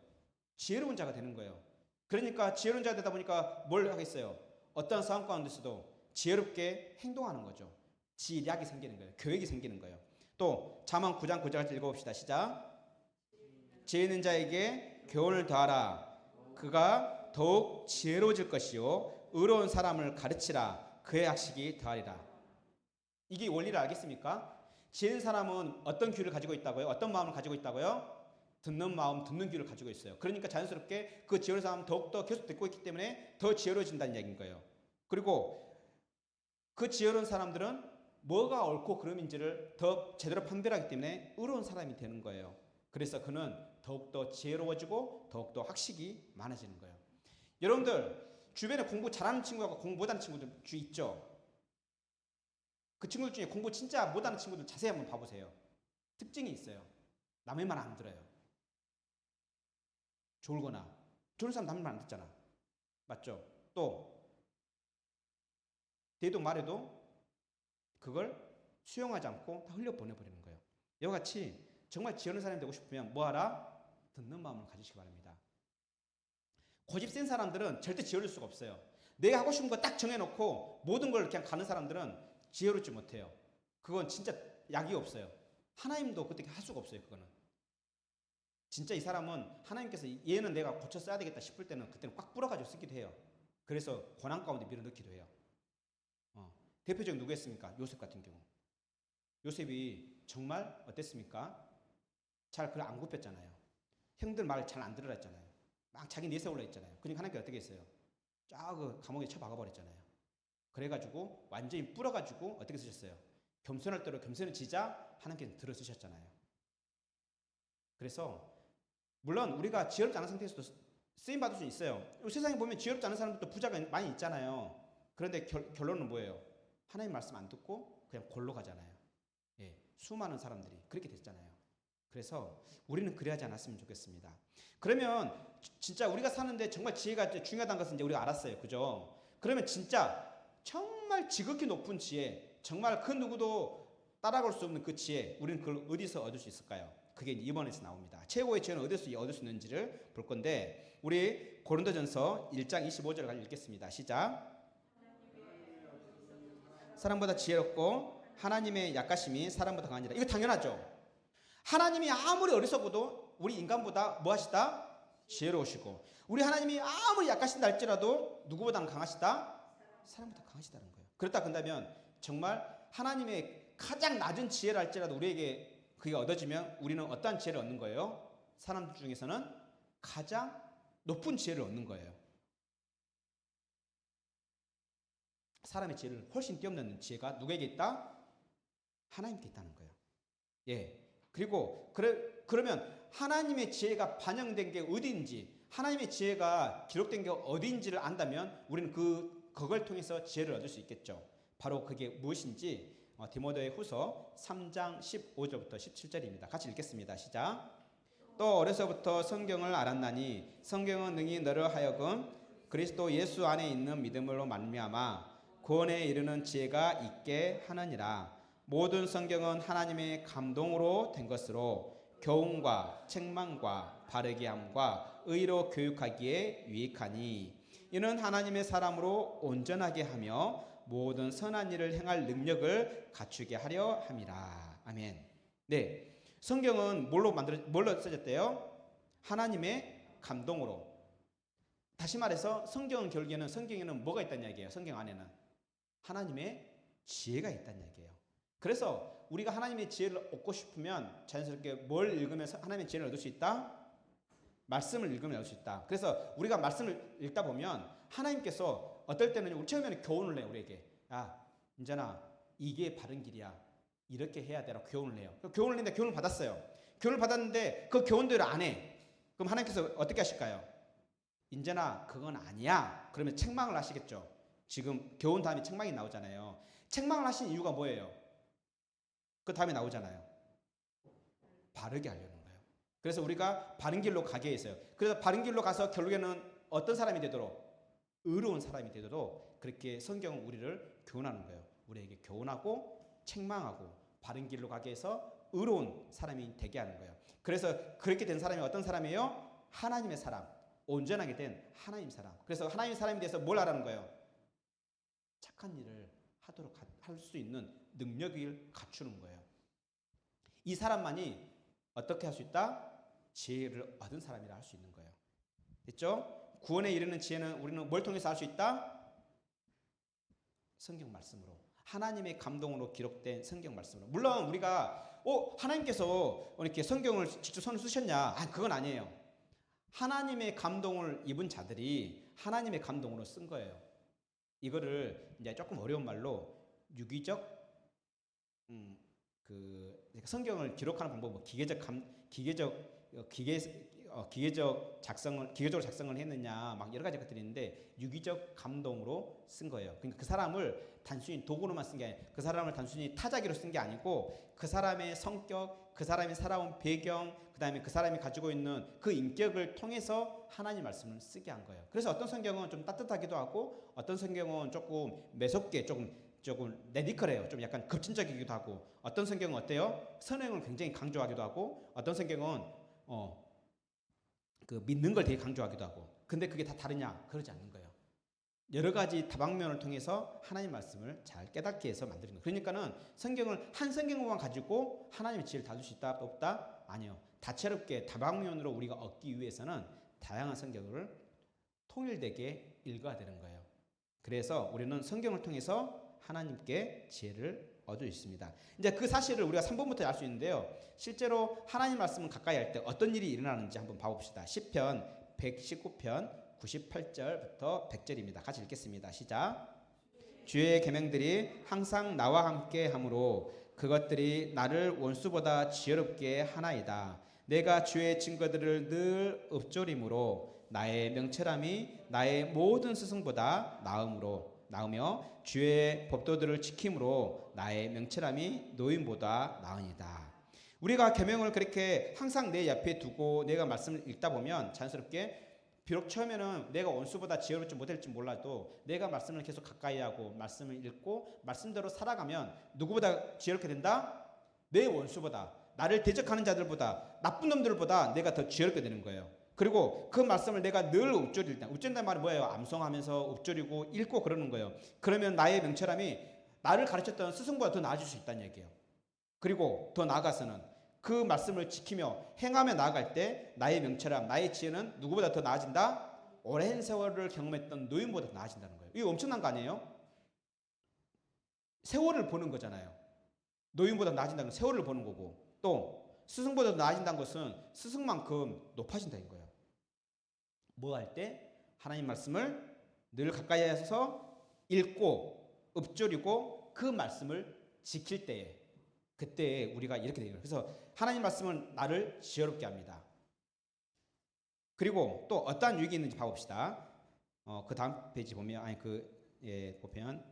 지혜로운 자가 되는 거예요. 그러니까 지혜로운 자가 되다 보니까 뭘 하겠어요? 어떤 상황 가운데서도 지혜롭게 행동하는 거죠. 지략이 생기는 거예요. 계획이 생기는 거예요. 또 잠언 9장 9절 읽어봅시다. 시작. 지혜 있는 자에게 교훈을 더하라. 그가 더욱 지혜로워질 것이요 의로운 사람을 가르치라. 그의 학식이 더하리라. 이게 원리를 알겠습니까? 지혜 있는 사람은 어떤 귀를 가지고 있다고요? 어떤 마음을 가지고 있다고요? 듣는 마음, 듣는 귀를 가지고 있어요. 그러니까 자연스럽게 그 지혜로운 사람은 더욱더 계속 듣고 있기 때문에 더 지혜로워진다는 얘기인 거예요. 그리고 그 지혜로운 사람들은 뭐가 옳고 그름인지를 더 제대로 판별하기 때문에 의로운 사람이 되는 거예요. 그래서 그는 더욱더 지혜로워지고 더욱더 학식이 많아지는 거예요. 여러분들 주변에 공부 잘하는 친구하고 공부 못하는 친구들 있죠? 그 친구들 중에 공부 진짜 못하는 친구들 자세히 한번 봐보세요. 특징이 있어요. 남의 말 안 들어요. 졸거나 졸은 사람 남의 말 안 듣잖아. 맞죠? 또 대도 말해도 그걸 수용하지 않고 다 흘려보내버리는 거예요. 이와 같이 정말 지혜로운 사람이 되고 싶으면 뭐하라? 듣는 마음을 가지시기 바랍니다. 고집 센 사람들은 절대 지혜로울 수가 없어요. 내가 하고 싶은 거 딱 정해놓고 모든 걸 그냥 가는 사람들은 지혜롭지 못해요. 그건 진짜 약이 없어요. 하나님도 그때 할 수가 없어요. 그거는 진짜 이 사람은 하나님께서 얘는 내가 고쳐 써야 되겠다 싶을 때는 그때는 꽉 불어가지고 쓰기도 해요. 그래서 고난 가운데 밀어넣기도 해요. 대표적인 누구였습니까? 요셉 같은 경우. 요셉이 정말 어땠습니까? 잘 그걸 안 굽혔잖아요. 형들 말 잘 안 들으라 했잖아요. 막 자기 내세우려 했잖아요. 그러니까 하나님께 어떻게 했어요? 쫙 그 감옥에 쳐박아 버렸잖아요. 그래가지고 완전히 불어가지고 어떻게 쓰셨어요? 겸손할 대로 겸손을 지자 하나님께서 들어 쓰셨잖아요. 그래서 물론 우리가 지혜롭지 않은 상태에서도 쓰임 받을 수 있어요. 세상에 보면 지혜롭지 않은 사람들도 부자가 많이 있잖아요. 그런데 결론은 뭐예요? 하나님 말씀 안 듣고 그냥 골로 가잖아요. 예, 수많은 사람들이 그렇게 됐잖아요. 그래서 우리는 그래야지 않았으면 좋겠습니다. 그러면 진짜 우리가 사는데 정말 지혜가 중요하다는 것은 이제 우리가 알았어요. 그죠? 그러면 진짜 정말 지극히 높은 지혜, 정말 그 누구도 따라갈 수 없는 그 지혜, 우리는 그걸 어디서 얻을 수 있을까요? 그게 이번에서 나옵니다. 최고의 지혜는 어디서 얻을 수 있는지를 볼 건데 우리 고린도전서 1장 25절을 읽겠습니다. 시작. 사람보다 지혜롭고 하나님의 약하심이 사람보다 강하니라. 이거 당연하죠. 하나님이 아무리 어리석어도 우리 인간보다 뭐 하시다? 지혜로우시고, 우리 하나님이 아무리 약하신다 할지라도 누구보다 강하시다? 사람보다 강하시다는 거예요. 그렇다 한다면 정말 하나님의 가장 낮은 지혜를 할지라도 우리에게 그게 얻어지면 우리는 어떠한 지혜를 얻는 거예요? 사람 중에서는 가장 높은 지혜를 얻는 거예요. 사람의 지혜를 훨씬 뛰어넘는 지혜가 누구에게 있다? 하나님께 있다는 거예요. 예. 그리고 그러면 하나님의 지혜가 반영된 게 어디인지, 하나님의 지혜가 기록된 게 어디인지를 안다면 우리는 그걸 통해서 지혜를 얻을 수 있겠죠. 바로 그게 무엇인지 디모데 후서 3장 15절부터 17절입니다. 같이 읽겠습니다. 시작. 또 어려서부터 성경을 알았나니 성경은 능히 너를 하여금 그리스도 예수 안에 있는 믿음으로 말미암아 구원에 이르는 지혜가 있게 하느니라. 모든 성경은 하나님의 감동으로 된 것으로 교훈과 책망과 바르게 함과 의로 교육하기에 유익하니 이는 하나님의 사람으로 온전하게 하며 모든 선한 일을 행할 능력을 갖추게 하려 함이라. 아멘. 네, 성경은 뭘로 써졌대요? 하나님의 감동으로. 다시 말해서 성경은 결국에는 성경에는 뭐가 있다는 얘기예요? 성경 안에는 하나님의 지혜가 있다는 얘기예요. 그래서 우리가 하나님의 지혜를 얻고 싶으면 자연스럽게 뭘 읽으면 하나님의 지혜를 얻을 수 있다? 말씀을 읽으면 얻을 수 있다. 그래서 우리가 말씀을 읽다 보면 하나님께서 어떨 때는 우리 처음에는 교훈을 해요. 우리에게. 야, 인자나 이게 바른 길이야. 이렇게 해야 되라고 교훈을 해요. 교훈을 했는데 교훈을 받았어요. 교훈을 받았는데 그 교훈대로 안 해. 그럼 하나님께서 어떻게 하실까요? 인자나 그건 아니야. 그러면 책망을 하시겠죠. 지금 교훈 다음에 책망이 나오잖아요. 책망을 하신 이유가 뭐예요? 그 다음에 나오잖아요. 바르게 하려는 거예요. 그래서 우리가 바른 길로 가게 했어요. 그래서 바른 길로 가서 결국에는 어떤 사람이 되도록, 의로운 사람이 되도록 그렇게 성경은 우리를 교훈하는 거예요. 우리에게 교훈하고 책망하고 바른 길로 가게 해서 의로운 사람이 되게 하는 거예요. 그래서 그렇게 된 사람이 어떤 사람이에요? 하나님의 사람, 온전하게 된 하나님 사람. 그래서 하나님 사람에 대해서 뭘 하라는 거예요? 착한 일을 하도록 할 수 있는 능력을 갖추는 거예요. 이 사람만이 어떻게 할 수 있다? 지혜를 얻은 사람이라 할 수 있는 거예요. 됐죠? 구원에 이르는 지혜는 우리는 뭘 통해서 할 수 있다? 성경 말씀으로. 하나님의 감동으로 기록된 성경 말씀으로. 물론 우리가 하나님께서 이렇게 성경을 직접 손을 쓰셨냐? 그건 아니에요. 하나님의 감동을 입은 자들이 하나님의 감동으로 쓴 거예요. 이거를 이제 조금 어려운 말로 유기적 성경을 기록하는 방법은 기계적으로 작성을 했느냐 막 여러 가지 것들이 있는데 유기적 감동으로 쓴 거예요. 그러니까 그 사람을 단순히 도구로만 쓴 게 아니에요. 그 사람을 단순히 타자기로 쓴 게 아니고 그 사람의 성격, 그 사람이 살아온 배경, 그다음에 그 사람이 가지고 있는 그 인격을 통해서 하나님 말씀을 쓰게 한 거예요. 그래서 어떤 성경은 좀 따뜻하기도 하고 어떤 성경은 조금 매섭게 조금 레디컬해요. 좀 약간 급진적이기도 하고 어떤 성경은 어때요? 선행을 굉장히 강조하기도 하고 어떤 성경은 그 믿는 걸 되게 강조하기도 하고. 근데 그게 다 다르냐? 그러지 않는 거예요. 여러 가지 다방면을 통해서 하나님 말씀을 잘 깨닫게 해서 만드는 거예요. 그러니까는 성경을 한 성경만 가지고 하나님의 지혜를 다룰 수 있다? 없다? 아니요. 다채롭게 다방면으로 우리가 얻기 위해서는 다양한 성경을 통일되게 읽어야 되는 거예요. 그래서 우리는 성경을 통해서 하나님께 지혜를 얻을 수 있습니다. 이제 그 사실을 우리가 3번부터 알 수 있는데요. 실제로 하나님 말씀을 가까이 할 때 어떤 일이 일어나는지 한번 봐봅시다. 시편 119편 98절부터 100절입니다. 같이 읽겠습니다. 시작. 주의 계명들이 항상 나와 함께 하므로 그것들이 나를 원수보다 지혜롭게 하나이다. 내가 주의 증거들을 늘 읊조림으로 나의 명철함이 나의 모든 스승보다 나으며 주의 법도들을 지킴으로 나의 명철함이 노인보다 나으니이다. 우리가 계명을 그렇게 항상 내 옆에 두고 내가 말씀을 읽다 보면 자연스럽게 비록 처음에는 내가 원수보다 지혜롭지 못할지 몰라도 내가 말씀을 계속 가까이 하고 말씀을 읽고 말씀대로 살아가면 누구보다 지혜롭게 된다? 내 원수보다, 나를 대적하는 자들보다, 나쁜 놈들보다 내가 더 지혜롭게 되는 거예요. 그리고 그 말씀을 내가 늘 읊조릴 때, 읊조린다는 말이 뭐예요? 암송하면서 읊조리고 읽고 그러는 거예요. 그러면 나의 명철함이 나를 가르쳤던 스승보다 더 나아질 수 있다는 얘기예요. 그리고 더 나아가서는 그 말씀을 지키며 행하며 나아갈 때 나의 명철함, 나의 지혜는 누구보다 더 나아진다? 오랜 세월을 경험했던 노인보다 더 나아진다는 거예요. 이거 엄청난 거 아니에요? 세월을 보는 거잖아요. 노인보다 나아진다는 건 세월을 보는 거고, 또 스승보다 더 나아진다는 것은 스승만큼 높아진다는 거예요. 뭐 할 때? 하나님 말씀을 늘 가까이 해서 읽고 읊조리고 그 말씀을 지킬 때에, 그때에 우리가 이렇게 되는 거예요. 그래서 하나님 말씀은 나를 지혜롭게 합니다. 그리고 또 어떠한 유익이 있는지 봐봅시다. 그 다음 페이지 보면 보면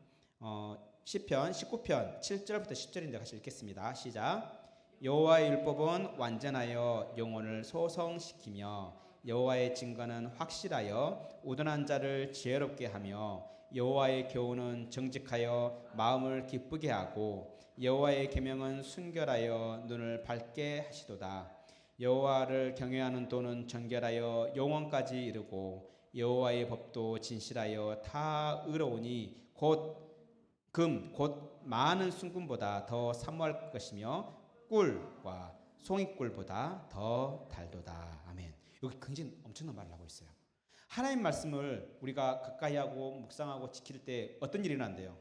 시편 19편 7절부터 10절인데 같이 읽겠습니다. 시작. 여호와의 율법은 완전하여 영혼을 소성시키며 여호와의 증거는 확실하여 우둔한 자를 지혜롭게 하며 여호와의 교훈은 정직하여 마음을 기쁘게 하고 여호와의 계명은 순결하여 눈을 밝게 하시도다. 여호와를 경외하는 도는 정결하여 영원까지 이르고 여호와의 법도 진실하여 다 의로우니 곧 많은 순금보다 더 사모할 것이며 꿀과 송이꿀보다 더 달도다. 아멘. 여기 굉장히 엄청난 말을 하고 있어요. 하나님 말씀을 우리가 가까이 하고 묵상하고 지킬 때 어떤 일이 일어난대요?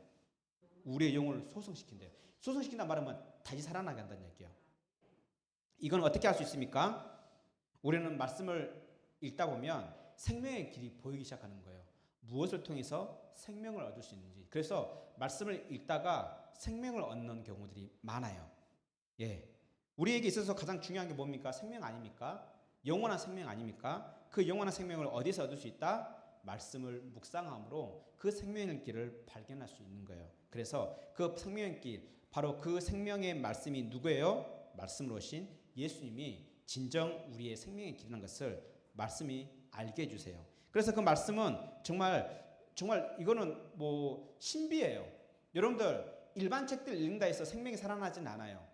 우리의 영혼을 소성시킨대요. 소성시킨다는 말은 다시 살아나게 한다는 얘기예요. 이건 어떻게 할 수 있습니까? 우리는 말씀을 읽다 보면 생명의 길이 보이기 시작하는 거예요. 무엇을 통해서 생명을 얻을 수 있는지. 그래서 말씀을 읽다가 생명을 얻는 경우들이 많아요. 예. 우리에게 있어서 가장 중요한 게 뭡니까? 생명 아닙니까? 영원한 생명 아닙니까? 그 영원한 생명을 어디서 얻을 수 있다? 말씀을 묵상함으로 그 생명의 길을 발견할 수 있는 거예요. 그래서 그 생명의 길, 바로 그 생명의 말씀이 누구예요? 말씀으로 오신 예수님이 진정 우리의 생명의 길이라는 것을 말씀이 알게 해주세요. 그래서 그 말씀은 정말 이거는 뭐 신비예요. 여러분들 일반 책들 읽는다 해서 생명이 살아나진 않아요.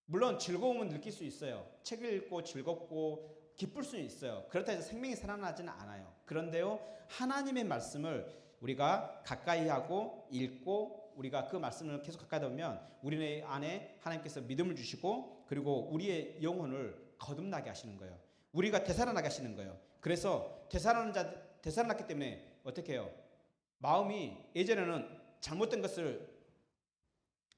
물론 즐거움은 느낄 수 있어요. 책을 읽고 즐겁고 기쁠 수 있어요. 그렇다 해서 생명이 살아나지는 않아요. 그런데요, 하나님의 말씀을 우리가 가까이 하고 읽고 우리가 그 말씀을 계속 가까이 보면 우리 안에 하나님께서 믿음을 주시고 그리고 우리의 영혼을 거듭나게 하시는 거예요. 우리가 되살아나게 하시는 거예요. 그래서 되살아났기 때문에 어떻게 해요? 마음이 예전에는 잘못된 것을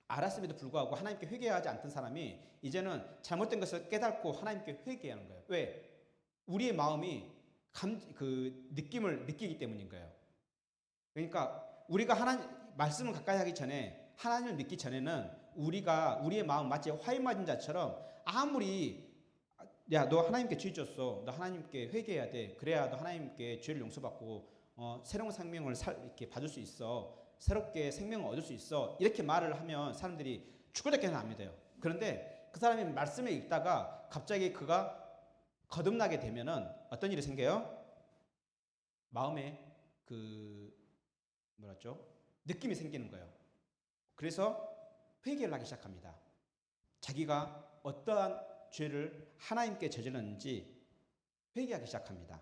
알았음에도 불구하고 하나님께 회개하지 않던 사람이 이제는 잘못된 것을 깨닫고 하나님께 회개하는 거예요. 왜? 우리의 마음이 느낌을 느끼기 때문인 거예요. 그러니까 우리가 말씀을 가까이 하기 전에 하나님을 믿기 전에는 우리의 마음 마치 화인 맞은 자처럼 아무리 야, 너 하나님께 죄 졌어. 너 하나님께 회개해야 돼. 그래야 너 하나님께 죄를 용서받고 새로운 생명을 이렇게 받을 수 있어. 새롭게 생명을 얻을 수 있어. 이렇게 말을 하면 사람들이 죽을때까지는 안 믿어요. 그런데 그 사람이 말씀을 읽다가 갑자기 그가 거듭나게 되면은 어떤 일이 생겨요? 마음에 느낌이 생기는 거예요. 그래서 회개를 하기 시작합니다. 자기가 어떠한 죄를 하나님께 저질렀는지 회개하기 시작합니다.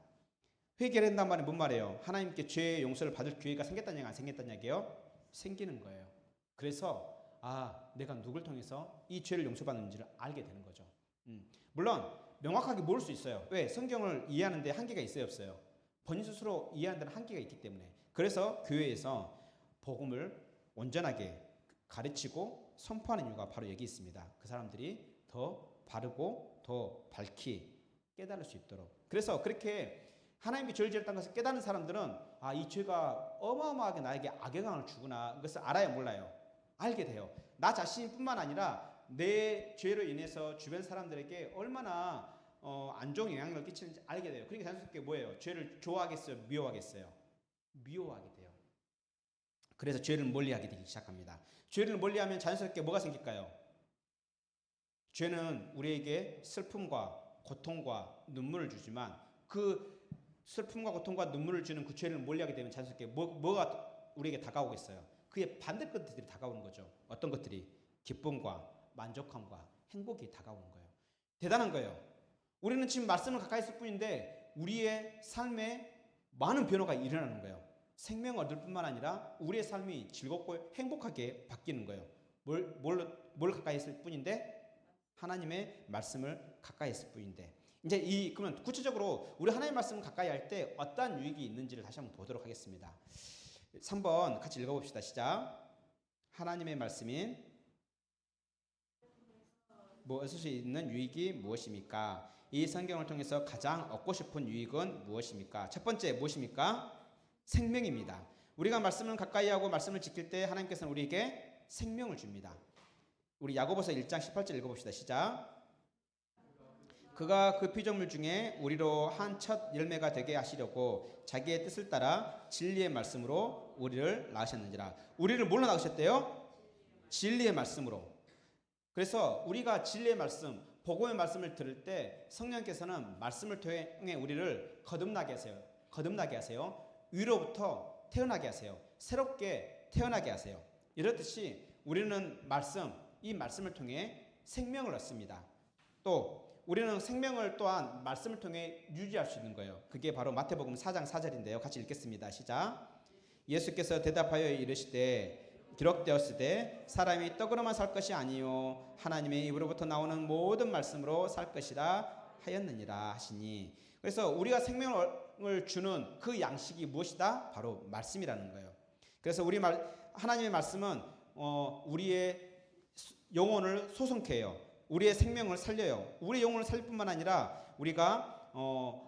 회개를 한단 말이 뭔 말이에요? 하나님께 죄의 용서를 받을 기회가 생겼다는 얘기 안 생겼다는 얘기예요? 생기는 거예요. 그래서 내가 누굴 통해서 이 죄를 용서받는지를 알게 되는 거죠. 물론 명확하게 모를 수 있어요. 왜? 성경을 이해하는데 한계가 있어요, 없어요? 본인 스스로 이해하는 데는 한계가 있기 때문에. 그래서 교회에서 복음을 온전하게 가르치고 선포하는 이유가 바로 여기 있습니다. 그 사람들이 더 바르고 더 밝히 깨달을 수 있도록. 그래서 그렇게 하나님께 죄를 지었다는 것을 깨닫는 사람들은 이 죄가 어마어마하게 나에게 악영향을 주구나. 이것을 알아요, 몰라요? 알게 돼요. 나 자신뿐만 아니라 내 죄로 인해서 주변 사람들에게 얼마나 안 좋은 영향을 끼치는지 알게 돼요. 그러니까 자연스럽게 뭐예요? 죄를 좋아하겠어요? 미워하겠어요? 미워하게 돼요. 그래서 죄를 멀리하게 되기 시작합니다. 죄를 멀리하면 자연스럽게 뭐가 생길까요? 죄는 우리에게 슬픔과 고통과 눈물을 주지만 그 슬픔과 고통과 눈물을 주는 그 죄를 멀리하게 되면 자연스럽게 뭐가 우리에게 다가오겠어요? 그의 반대 것들이 다가오는 거죠. 어떤 것들이? 기쁨과 만족함과 행복이 다가오는 거예요. 대단한 거예요. 우리는 지금 말씀을 가까이 있을 뿐인데 우리의 삶에 많은 변화가 일어나는 거예요. 생명을 얻을 뿐만 아니라 우리의 삶이 즐겁고 행복하게 바뀌는 거예요. 뭘 가까이 했을 뿐인데 하나님의 말씀을 가까이 했을 뿐인데 이제 그러면 구체적으로 우리 하나님의 말씀을 가까이 할 때 어떠한 유익이 있는지를 다시 한번 보도록 하겠습니다. 3번 같이 읽어봅시다. 시작. 하나님의 말씀인 얻을 수 있는 유익이 무엇입니까? 이 성경을 통해서 가장 얻고 싶은 유익은 무엇입니까? 첫 번째 무엇입니까? 생명입니다. 우리가 말씀을 가까이 하고 말씀을 지킬 때 하나님께서는 우리에게 생명을 줍니다. 우리 야고보서 1장 18절 읽어봅시다. 시작. 그가 그 피조물 중에 우리로 한 첫 열매가 되게 하시려고 자기의 뜻을 따라 진리의 말씀으로 우리를 낳으셨는지라. 우리를 뭘로 낳으셨대요? 진리의 말씀으로. 그래서 우리가 진리의 말씀, 복음의 말씀을 들을 때 성령께서는 말씀을 통해 우리를 거듭나게 하세요. 거듭나게 하세요. 위로부터 태어나게 하세요. 새롭게 태어나게 하세요. 이렇듯이 우리는 이 말씀을 통해 생명을 얻습니다. 또 우리는 생명을 또한 말씀을 통해 유지할 수 있는 거예요. 그게 바로 마태복음 4장 4절인데요. 같이 읽겠습니다. 시작. 예수께서 대답하여 이르시되 기록되었으되 사람이 떡으로만 살 것이 아니요 하나님의 입으로부터 나오는 모든 말씀으로 살 것이라 하였느니라 하시니. 그래서 우리가 생명을 주는 그 양식이 무엇이다? 바로 말씀이라는 거예요. 그래서 하나님의 말씀은 우리의 영혼을 소성케 해요. 우리의 생명을 살려요. 우리의 영혼을 살릴 뿐만 아니라 우리가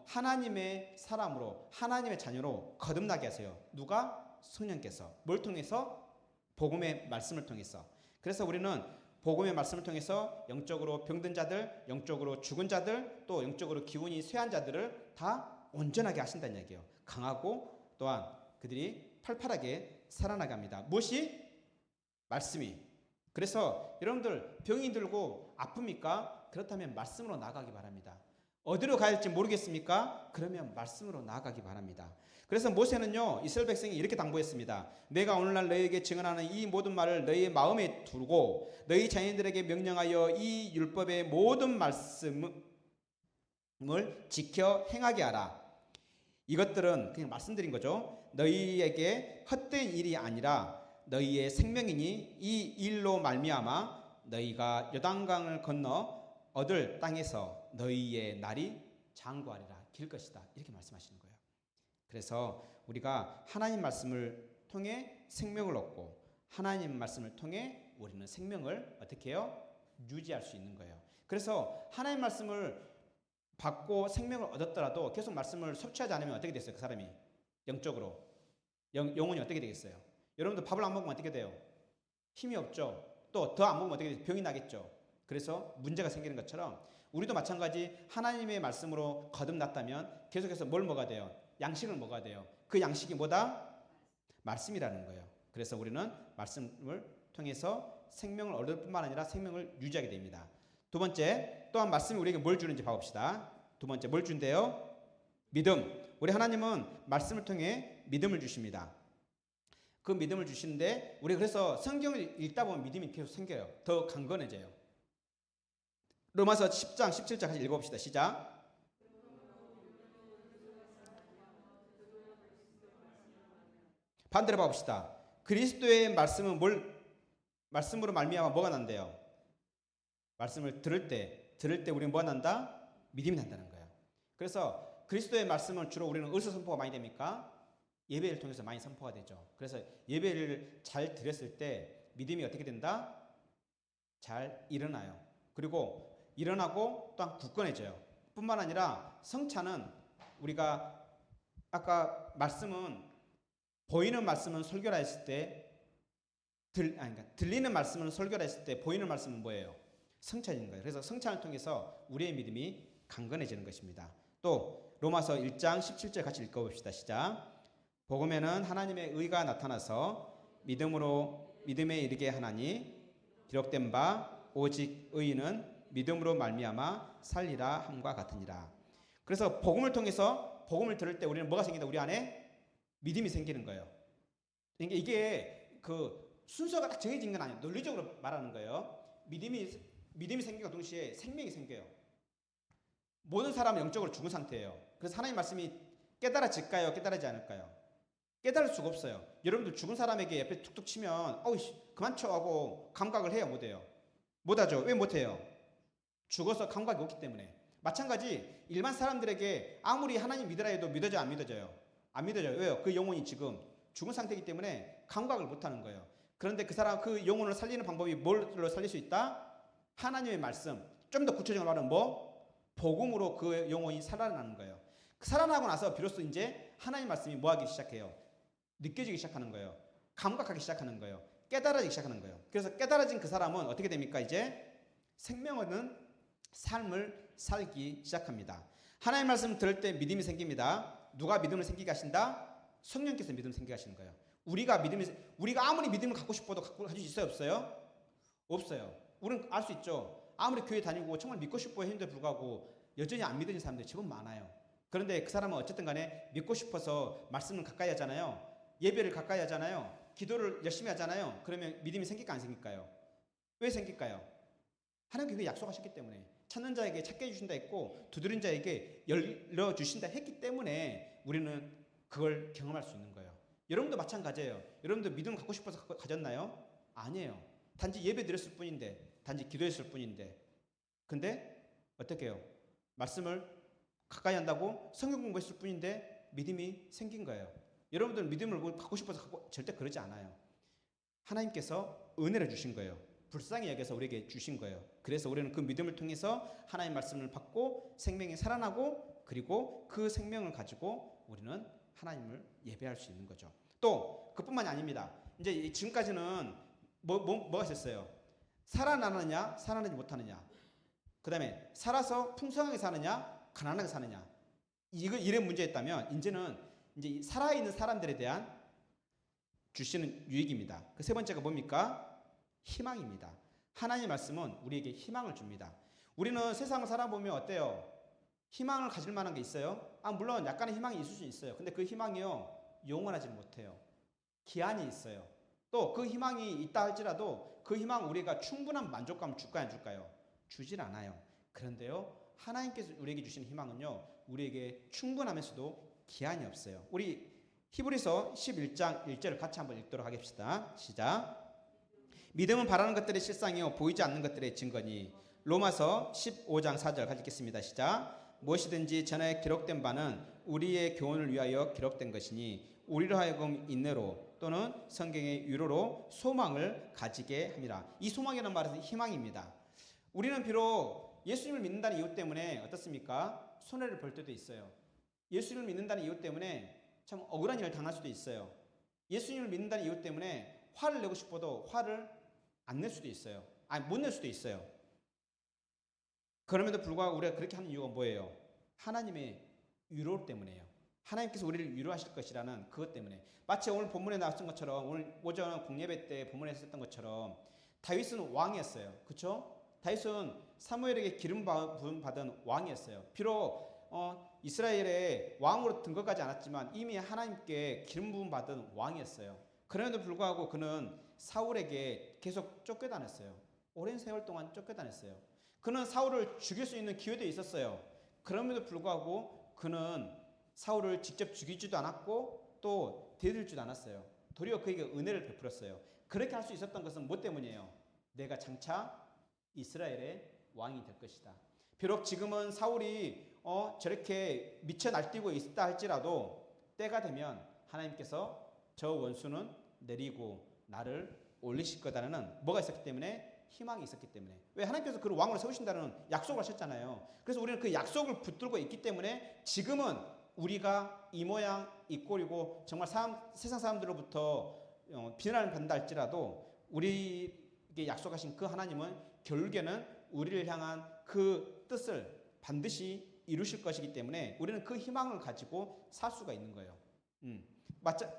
하나님의 사람으로 하나님의 자녀로 거듭나게 하세요. 누가? 성령께서. 뭘 통해서? 복음의 말씀을 통해서. 그래서 우리는 복음의 말씀을 통해서 영적으로 병든 자들, 영적으로 죽은 자들, 또 영적으로 기운이 쇠한 자들을 다 온전하게 하신다는 얘기예요. 강하고 또한 그들이 팔팔하게 살아나게 합니다. 무엇이? 말씀이. 그래서 여러분들 병이 들고 아픕니까? 그렇다면 말씀으로 나아가기 바랍니다. 어디로 가야 할지 모르겠습니까? 그러면 말씀으로 나아가기 바랍니다. 그래서 모세는요 이스라엘 백성이 이렇게 당부했습니다. 내가 오늘날 너희에게 증언하는 이 모든 말을 너희의 마음에 두고 너희 자녀들에게 명령하여 이 율법의 모든 말씀을 지켜 행하게 하라. 이것들은 그냥 말씀드린 거죠. 너희에게 헛된 일이 아니라 너희의 생명이니 이 일로 말미암아 너희가 요단강을 건너 얻을 땅에서 너희의 날이 장구하리라 길 것이다. 이렇게 말씀하시는 거예요. 그래서 우리가 하나님 말씀을 통해 생명을 얻고 하나님 말씀을 통해 우리는 생명을 어떻게 해요? 유지할 수 있는 거예요. 그래서 하나님 말씀을 받고 생명을 얻었더라도 계속 말씀을 섭취하지 않으면 어떻게 됐어요? 그 사람이 영적으로 영혼이 어떻게 되겠어요? 여러분들 밥을 안 먹으면 어떻게 돼요? 힘이 없죠. 또 더 안 먹으면 어떻게 돼요? 병이 나겠죠. 그래서 문제가 생기는 것처럼 우리도 마찬가지 하나님의 말씀으로 거듭났다면 계속해서 뭘 먹어야 돼요? 양식을 먹어야 돼요. 그 양식이 뭐다? 말씀이라는 거예요. 그래서 우리는 말씀을 통해서 생명을 얻을 뿐만 아니라 생명을 유지하게 됩니다. 두 번째, 또한 말씀이 우리에게 뭘 주는지 봐봅시다. 두 번째, 뭘 준대요? 믿음. 우리 하나님은 말씀을 통해 믿음을 주십니다. 그 믿음을 주시는데 우리 그래서 성경을 읽다 보면 믿음이 계속 생겨요. 더 강건해져요. 로마서 10장 17절 같이 읽어봅시다. 시작. 반대로 봐봅시다. 그리스도의 말씀은 말씀으로 말미암아 뭐가 난대요? 말씀을 들을 때 우리는 뭐가 난다? 믿음이 난다는 거예요. 그래서 그리스도의 말씀은 주로 우리는 어디서 선포가 많이 됩니까? 예배를 통해서 많이 선포가 되죠. 그래서 예배를 잘 드렸을 때 믿음이 어떻게 된다? 잘 일어나요. 그리고 일어나고 또한 굳건해져요. 뿐만 아니라 성찬은 우리가 아까 보이는 말씀은 설교를 했을 때 들리는 말씀은 설교를 했을 때 보이는 말씀은 뭐예요? 성찬인 거예요. 그래서 성찬을 통해서 우리의 믿음이 강건해지는 것입니다. 또 로마서 1장 17절 같이 읽어봅시다. 시작. 복음에는 하나님의 의가 나타나서 믿음에 이르게 하나니 기록된 바 오직 의인은 믿음으로 말미암아 살리라 함과 같으니라. 그래서 복음을 통해서 복음을 들을 때 우리는 뭐가 생긴다? 우리 안에 믿음이 생기는 거예요. 그러니까 이게 그 순서가 딱 정해진 건 아니에요. 논리적으로 말하는 거예요. 믿음이 생기고 동시에 생명이 생겨요. 모든 사람은 영적으로 죽은 상태예요. 그래서 하나님 말씀이 깨달아질까요? 깨달아지지 않을까요? 깨달을 수가 없어요. 여러분들 죽은 사람에게 옆에 툭툭 치면 어우 그만 쳐 하고 감각을 해요, 못 해요? 못하죠. 왜 못해요? 죽어서 감각이 없기 때문에. 마찬가지 일반 사람들에게 아무리 하나님 믿으라 해도 믿어져요, 안 믿어져요? 안 믿어져요. 왜요? 그 영혼이 지금 죽은 상태이기 때문에 감각을 못하는 거예요. 그런데 그 사람 그 영혼을 살리는 방법이 뭘로 살릴 수 있다? 하나님의 말씀. 좀 더 구체적으로 말하면 뭐? 복음으로 그 영혼이 살아나는 거예요. 살아나고 나서 비로소 이제 하나님 말씀이 뭐 하기 시작해요? 느껴지기 시작하는 거예요. 감각하기 시작하는 거예요. 깨달아지기 시작하는 거예요. 그래서 깨달아진 그 사람은 어떻게 됩니까? 이제 생명 얻는 삶을 살기 시작합니다. 하나님 말씀 들을 때 믿음이 생깁니다. 누가 믿음을 생기게 하신다? 성령께서 믿음을 생기게 하시는 거예요. 우리가 아무리 믿음을 갖고 싶어도 가질 수 있어요, 없어요? 없어요. 우리는 알 수 있죠. 아무리 교회 다니고 정말 믿고 싶어 했는데 불구하고 여전히 안 믿는 사람들이 제법 많아요. 그런데 그 사람은 어쨌든 간에 믿고 싶어서 말씀을 가까이 하잖아요. 예배를 가까이 하잖아요. 기도를 열심히 하잖아요. 그러면 믿음이 생길까 안 생길까요? 왜 생길까요? 하나님께서 그게 약속하셨기 때문에. 찾는 자에게 찾게 해주신다 했고 두드린 자에게 열려주신다 했기 때문에 우리는 그걸 경험할 수 있는 거예요. 여러분도 마찬가지예요. 여러분도 믿음 갖고 싶어서 가졌나요? 아니에요. 단지 예배 드렸을 뿐인데, 단지 기도했을 뿐인데. 근데 어떻게 해요? 말씀을 가까이 한다고 성경 공부했을 뿐인데 믿음이 생긴 거예요. 여러분들은 믿음을 갖고 싶어서 절대 그러지 않아요. 하나님께서 은혜를 주신 거예요. 불쌍히 여겨서 우리에게 주신 거예요. 그래서 우리는 그 믿음을 통해서 하나님 말씀을 받고 생명이 살아나고 그리고 그 생명을 가지고 우리는 하나님을 예배할 수 있는 거죠. 또 그뿐만이 아닙니다. 이제 지금까지는 뭐가 있었어요? 살아나느냐 살아나지 못하느냐. 그 다음에 살아서 풍성하게 사느냐 가난하게 사느냐. 이런 문제였다면 이제는 이제 살아있는 사람들에 대한 주시는 유익입니다. 그 세 번째가 뭡니까? 희망입니다. 하나님의 말씀은 우리에게 희망을 줍니다. 우리는 세상을 살아보면 어때요? 희망을 가질 만한 게 있어요? 물론 약간의 희망이 있을 수 있어요. 근데 그 희망이요, 영원하지 못해요. 기한이 있어요. 또 그 희망이 있다 할지라도 그 희망 우리가 충분한 만족감을 줄까요, 안 줄까요? 주질 않아요. 그런데요, 하나님께서 우리에게 주신 희망은요, 우리에게 충분하면서도 기한이 없어요. 우리 히브리서 11장 1절을 같이 한번 읽도록 하겠습니다. 시작. 믿음은 바라는 것들의 실상이요 보이지 않는 것들의 증거니. 로마서 15장 4절 같이 읽겠습니다. 시작. 무엇이든지 전에 기록된 바는 우리의 교훈을 위하여 기록된 것이니 우리로 하여금 인내로 또는 성경의 위로로 소망을 가지게 합니다. 이 소망이라는 말은 희망입니다. 우리는 비록 예수님을 믿는다는 이유 때문에 어떻습니까? 손해를 볼 때도 있어요. 예수님을 믿는다는 이유 때문에 참 억울한 일을 당할 수도 있어요. 예수님을 믿는다는 이유 때문에 화를 내고 싶어도 화를 안 낼 수도 있어요. 못 낼 수도 있어요. 그럼에도 불구하고 우리가 그렇게 하는 이유가 뭐예요? 하나님의 위로 때문에요. 하나님께서 우리를 위로하실 것이라는 그것 때문에. 마치 오늘 본문에 나왔던 것처럼, 오늘 오전 공예배 때 본문에 썼던 것처럼 다윗은 왕이었어요. 그렇죠? 다윗은 사무엘에게 기름 부음 받은 왕이었어요. 비록 이스라엘의 왕으로 등극하지 않았지만 이미 하나님께 기름 부음 받은 왕이었어요. 그럼에도 불구하고 그는 사울에게 계속 쫓겨다녔어요. 오랜 세월 동안 쫓겨다녔어요. 그는 사울을 죽일 수 있는 기회도 있었어요. 그럼에도 불구하고 그는 사울을 직접 죽이지도 않았고 또 대들지도 않았어요. 도리어 그에게 은혜를 베풀었어요. 그렇게 할 수 있었던 것은 뭐 때문이에요? 내가 장차 이스라엘의 왕이 될 것이다. 비록 지금은 사울이 저렇게 미쳐 날뛰고 있다 할지라도 때가 되면 하나님께서 저 원수는 내리고 나를 올리실 거다라는 뭐가 있었기 때문에? 희망이 있었기 때문에. 왜? 하나님께서 그를 왕으로 세우신다는 약속을 하셨잖아요. 그래서 우리는 그 약속을 붙들고 있기 때문에 지금은 우리가 이 모양 이 꼴이고 정말 세상 사람들로부터 비난을 받는다 할지라도 우리에게 약속하신 그 하나님은 결국에는 우리를 향한 그 뜻을 반드시 이루실 것이기 때문에 우리는 그 희망을 가지고 살 수가 있는 거예요.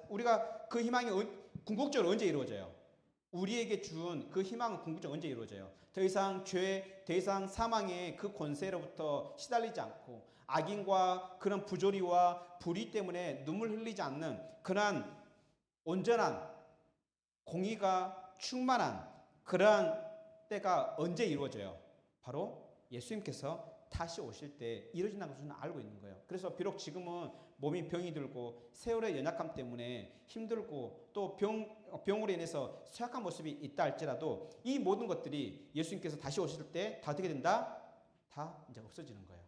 우리가 그 희망이 궁극적으로 언제 이루어져요? 우리에게 준 그 희망은 궁극적으로 언제 이루어져요? 더 이상 죄, 더 이상 사망의 그 권세로부터 시달리지 않고 악인과 그런 부조리와 불의 때문에 눈물 흘리지 않는 그러한 온전한 공의가 충만한 그러한 때가 언제 이루어져요? 바로 예수님께서 다시 오실 때 이루어진다는 것을 알고 있는 거예요. 그래서 비록 지금은 몸이 병이 들고 세월의 연약함 때문에 힘들고 또 병으로 인해서 쇠약한 모습이 있다 할지라도 이 모든 것들이 예수님께서 다시 오실 때 다 어떻게 된다? 다 이제 없어지는 거예요.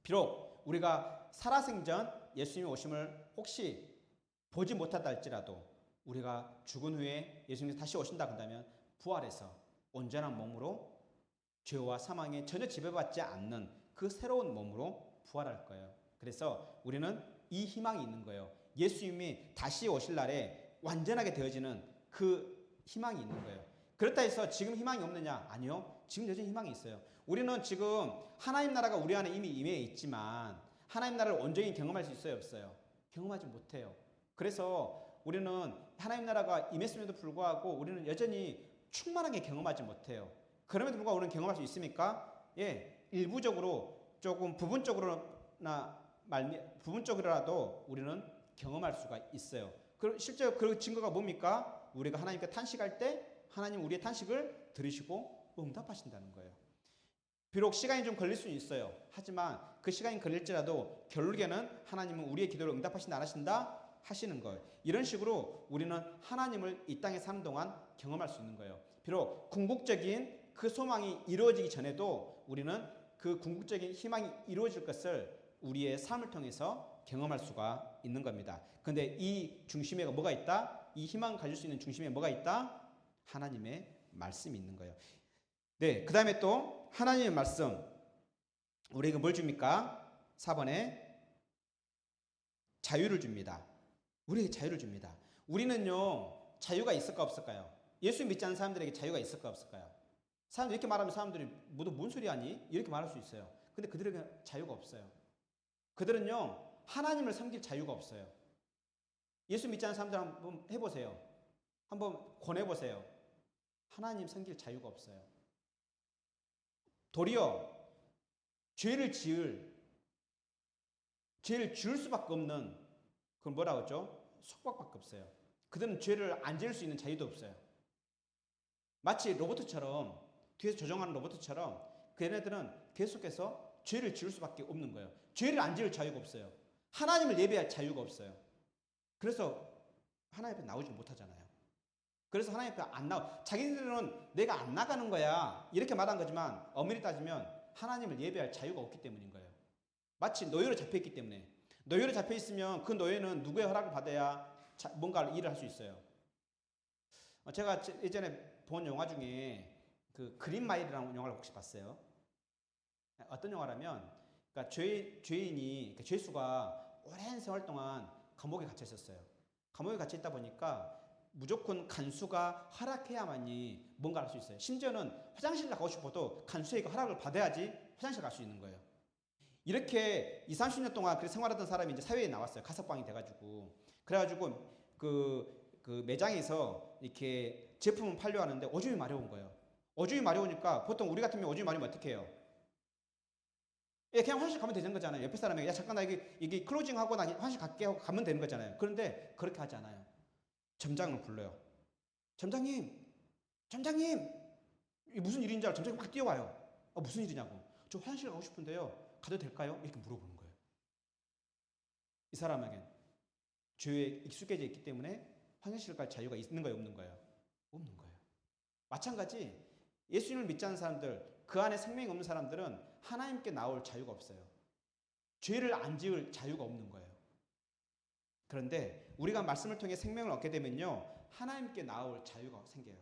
비록 우리가 살아생전 예수님의 오심을 혹시 보지 못했다 할지라도 우리가 죽은 후에 예수님이 다시 오신다 한다면 부활해서 온전한 몸으로 죄와 사망에 전혀 지배받지 않는 그 새로운 몸으로 부활할 거예요. 그래서 우리는 이 희망이 있는 거예요. 예수님이 다시 오실 날에 완전하게 되어지는 그 희망이 있는 거예요. 그렇다 해서 지금 희망이 없느냐? 아니요. 지금 여전히 희망이 있어요. 우리는 지금 하나님 나라가 우리 안에 이미 임해 있지만 하나님 나라를 온전히 경험할 수 있어요? 없어요? 경험하지 못해요. 그래서 우리는 하나님 나라가 임했음에도 불구하고 우리는 여전히 충만하게 경험하지 못해요. 그럼에도 불구하고 우리는 경험할 수 있습니까? 예, 일부적으로 조금 부분적으로라도 우리는 경험할 수가 있어요. 실제로 그 증거가 뭡니까? 우리가 하나님께 탄식할 때 하나님 우리의 탄식을 들으시고 응답하신다는 거예요. 비록 시간이 좀 걸릴 수는 있어요. 하지만 그 시간이 걸릴지라도 결국에는 하나님은 우리의 기도를 응답하신다 안 하신다? 하시는 거예요. 이런 식으로 우리는 하나님을 이 땅에 사는 동안 경험할 수 있는 거예요. 비록 궁극적인 그 소망이 이루어지기 전에도 우리는 그 궁극적인 희망이 이루어질 것을 우리의 삶을 통해서 경험할 수가 있는 겁니다. 그런데 이 중심에 뭐가 있다? 이 희망을 가질 수 있는 중심에 뭐가 있다? 하나님의 말씀이 있는 거예요. 네, 그 다음에 또 하나님의 말씀 우리에게 뭘 줍니까? 4번에 자유를 줍니다. 우리에게 자유를 줍니다. 우리는요 자유가 있을까 없을까요? 예수 믿지 않는 사람들에게 자유가 있을까 없을까요? 사람들이 이렇게 말하면 사람들이 모두 뭔 소리 하니? 이렇게 말할 수 있어요. 근데 그들에게 자유가 없어요. 그들은요 하나님을 섬길 자유가 없어요. 예수 믿지 않는 사람들 한번 해보세요. 한번 권해보세요. 하나님 섬길 자유가 없어요. 도리어 죄를 지을 수밖에 없는 그건 뭐라고 했죠? 속박밖에 없어요. 그들은 죄를 안 지을 수 있는 자유도 없어요. 마치 로봇처럼 뒤에서 조종하는 로봇처럼 걔네들은 계속해서 죄를 지을 수밖에 없는 거예요. 죄를 안 지을 자유가 없어요. 하나님을 예배할 자유가 없어요. 그래서 하나님 앞에 나오지 못하잖아요. 그래서 하나님 앞에 안 나와. 자기들은 내가 안 나가는 거야 이렇게 말한 거지만 엄밀히 따지면 하나님을 예배할 자유가 없기 때문인 거예요. 마치 노예로 잡혀있기 때문에. 노예로 잡혀있으면 그 노예는 누구의 허락을 받아야 뭔가 일을 할 수 있어요. 제가 예전에 본 영화 중에 그 그린 마일이라는 영화를 혹시 봤어요? 어떤 영화라면 그러니까 죄인이 그러니까 죄수가 오랜 세월 동안 감옥에 갇혀 있었어요. 감옥에 갇혀 있다 보니까 무조건 간수가 허락해야만이 뭔가 할 수 있어요. 심지어는 화장실 가고 싶어도 간수에게 허락을 받아야지 화장실 갈 수 있는 거예요. 이렇게 20, 30년 동안 그렇게 생활하던 사람이 이제 사회에 나왔어요. 가석방이 돼가지고. 그래가지고 그 매장에서 이렇게 제품을 팔려 하는데 오줌이 마려운 거예요. 오줌이 마려우니까 보통 우리 같으면 오줌이 마려우면 어떻게 해요? 예, 그냥 화장실 가면 되는 거잖아요. 옆에 사람에게 야 잠깐 나 이게 클로징하고 나 화장실 갈게 하고 가면 되는 거잖아요. 그런데 그렇게 하지 않아요. 점장을 불러요. 점장님, 이게 무슨 일인지 알고 점장이 막 뛰어와요. 무슨 일이냐고. 저 화장실 가고 싶은데요. 가도 될까요? 이렇게 물어보는 거예요. 이 사람에겐 죄에 익숙해져 있기 때문에 화장실 갈 자유가 있는 거예요, 없는 거예요? 없는 거예요. 마찬가지 예수님을 믿지 않는 사람들, 그 안에 생명이 없는 사람들은 하나님께 나올 자유가 없어요. 죄를 안 지을 자유가 없는 거예요. 그런데 우리가 말씀을 통해 생명을 얻게 되면요, 하나님께 나올 자유가 생겨요.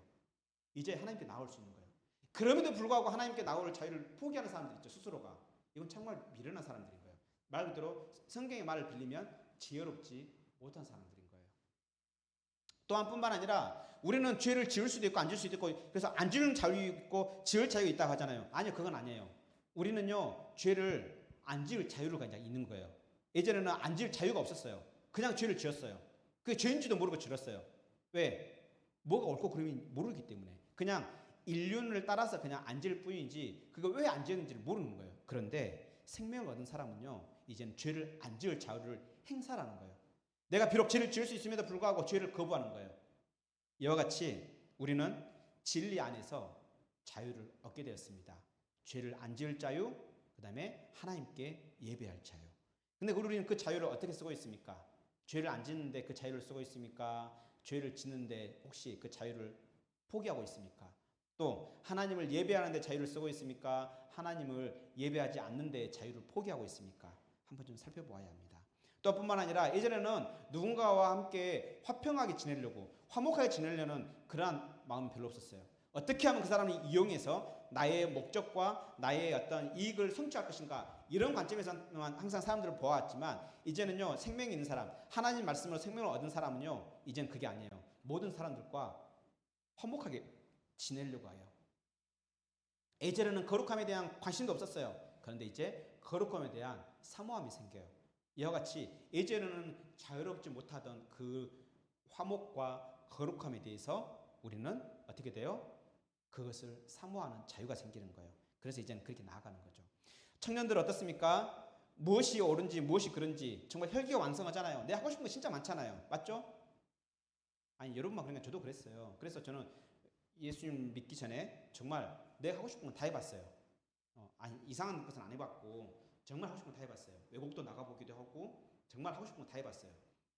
이제 하나님께 나올 수 있는 거예요. 그럼에도 불구하고 하나님께 나올 자유를 포기하는 사람들 있죠, 스스로가. 이건 정말 미련한 사람들인 거예요. 말 그대로 성경의 말을 빌리면 지혜롭지 못한 사람들인 거예요. 또한 뿐만 아니라 우리는 죄를 지을 수도 있고 안 지을 수도 있고 그래서 안 지을 자유 있고 지을 자유가 있다고 하잖아요. 아니요, 그건 아니에요. 우리는요 죄를 안 지을 자유가 이제 있는 거예요. 예전에는 안 지을 자유가 없었어요. 그냥 죄를 지었어요. 그게 죄인지도 모르고 지었어요. 왜? 뭐가 옳고 그름이 모르기 때문에. 그냥 인륜을 따라서 그냥 안 지을 뿐이지 그거 왜 안 지었는지를 모르는 거예요. 그런데 생명을 얻은 사람은요 이제는 죄를 안 지을 자유를 행사하는 거예요. 내가 비록 죄를 지을 수 있음에도 불구하고 죄를 거부하는 거예요. 이와 같이 우리는 진리 안에서 자유를 얻게 되었습니다. 죄를 안 지을 자유, 그 다음에 하나님께 예배할 자유. 근데 우리는 그 자유를 어떻게 쓰고 있습니까? 죄를 안 짓는데 그 자유를 쓰고 있습니까? 죄를 짓는데 혹시 그 자유를 포기하고 있습니까? 또 하나님을 예배하는데 자유를 쓰고 있습니까? 하나님을 예배하지 않는데 자유를 포기하고 있습니까? 한번 좀 살펴보아야 합니다. 또 뿐만 아니라 예전에는 누군가와 함께 화평하게 지내려고 화목하게 지내려는 그러한 마음이 별로 없었어요. 어떻게 하면 그 사람을 이용해서 나의 목적과 나의 어떤 이익을 성취할 것인가, 이런 관점에서만 항상 사람들을 보아왔지만 이제는요, 생명이 있는 사람, 하나님 말씀으로 생명을 얻은 사람은요, 이제는 그게 아니에요. 모든 사람들과 화목하게 지내려고 해요. 예전에는 거룩함에 대한 관심도 없었어요. 그런데 이제 거룩함에 대한 사모함이 생겨요. 이와 같이 예전에는 자유롭지 못하던 그 화목과 거룩함에 대해서 우리는 어떻게 돼요? 그것을 사모하는 자유가 생기는 거예요. 그래서 이제는 그렇게 나아가는 거죠. 청년들 어떻습니까? 무엇이 옳은지 무엇이 그른지 정말 혈기왕성하잖아요. 내가 하고 싶은 거 진짜 많잖아요. 맞죠? 아니 여러분만 그러니까 저도 그랬어요. 그래서 저는 예수님 믿기 전에 정말 내가 하고 싶은 건 다 해봤어요. 아니 이상한 것은 안 해봤고 정말 하고 싶은 건 다 해봤어요. 외국도 나가보기도 하고 정말 하고 싶은 건 다 해봤어요.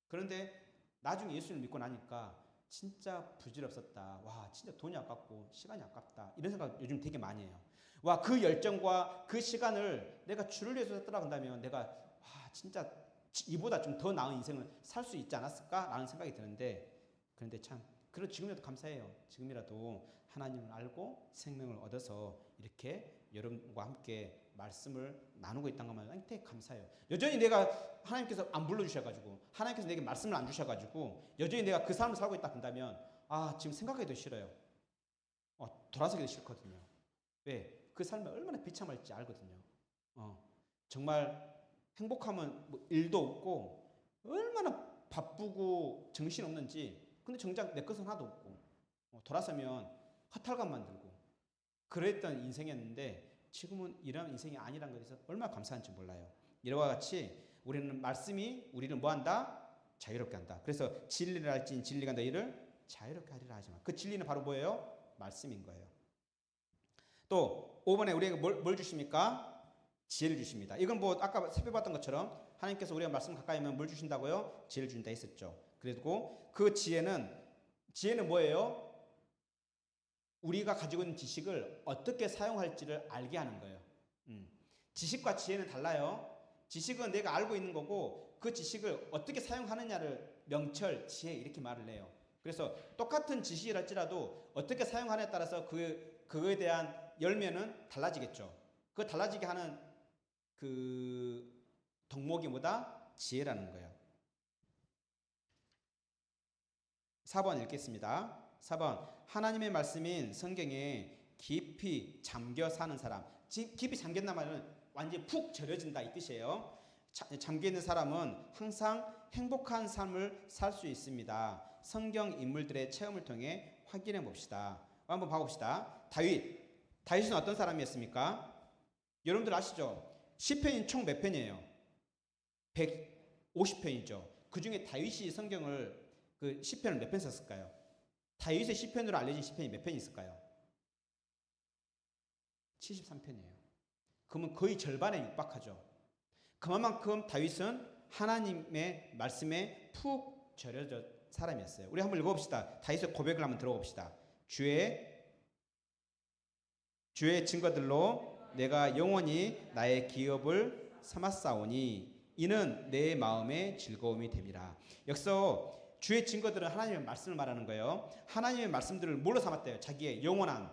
그런데 나중에 예수님을 믿고 나니까 진짜 부질없었다. 와, 진짜 돈이 아깝고 시간이 아깝다. 이런 생각 요즘 되게 많이 해요. 와, 그 열정과 그 시간을 내가 주를 위해서 썼더라 한다면 내가 와, 진짜 이보다 좀 더 나은 인생을 살 수 있지 않았을까라는 생각이 드는데, 그런데 참 지금이라도 감사해요. 지금이라도 하나님을 알고 생명을 얻어서 이렇게 여러분과 함께 말씀을 나누고 있다는 것만 되게 감사해요. 여전히 내가 하나님께서 안 불러주셔가지고 하나님께서 내게 말씀을 안 주셔가지고 여전히 내가 그 삶을 살고 있다 한다면 지금 생각하기도 싫어요. 돌아서기도 싫거든요. 왜? 그 삶이 얼마나 비참할지 알거든요. 정말 행복하면 뭐 일도 없고 얼마나 바쁘고 정신없는지, 근데 정작 내 것은 하나도 없고 돌아서면 허탈감만 들고 그랬던 인생이었는데 지금은 이런 인생이 아니라는 것에 대해서 얼마나 감사한지 몰라요. 이와 같이 우리는 말씀이 우리를 뭐한다? 자유롭게 한다. 그래서 진리를 알진 진리가 너희를 자유롭게 하리라 하지만 그 진리는 바로 뭐예요? 말씀인 거예요. 또 5번에 우리에게 뭘 주십니까? 지혜를 주십니다. 이건 뭐 아까 살펴봤던 것처럼 하나님께서 우리가 말씀 가까이 하면 뭘 주신다고요? 지혜를 주신다 했었죠. 그리고 그 지혜는 뭐예요? 우리가 가지고 있는 지식을 어떻게 사용할지를 알게 하는 거예요. 지식과 지혜는 달라요. 지식은 내가 알고 있는 거고 그 지식을 어떻게 사용하느냐를 명철, 지혜 이렇게 말을 해요. 그래서 똑같은 지식이랄지라도 어떻게 사용하느냐에 따라서 그거에 대한 열매는 달라지겠죠. 그 달라지게 하는 그 덕목이 뭐다? 지혜라는 거예요. 4번 읽겠습니다. 4번 하나님의 말씀인 성경에 깊이 잠겨 사는 사람. 깊이 잠겼나 말은 완전히 푹 절여진다 이 뜻이에요. 잠겨있는 사람은 항상 행복한 삶을 살 수 있습니다. 성경 인물들의 체험을 통해 확인해 봅시다. 한번 봐봅시다. 다윗은 어떤 사람이었습니까? 여러분들 아시죠? 시편이 총 몇 편이에요? 150편이죠. 그 중에 다윗이 성경을 그 시편을 몇 편 썼을까요? 다윗의 시편으로 알려진 시편이 몇 편 있을까요? 73편이에요. 그러면 거의 절반에 육박하죠. 그만큼 다윗은 하나님의 말씀에 푹 절여져 사람이었어요. 우리 한번 읽어봅시다. 다윗의 고백을 한번 들어봅시다. 주의 증거들로 내가 영원히 나의 기업을 삼았사오니 이는 내 마음의 즐거움이 됨이라. 여기서 주의 증거들은 하나님의 말씀을 말하는 거예요. 하나님의 말씀들을 뭘로 삼았대요? 자기의 영원한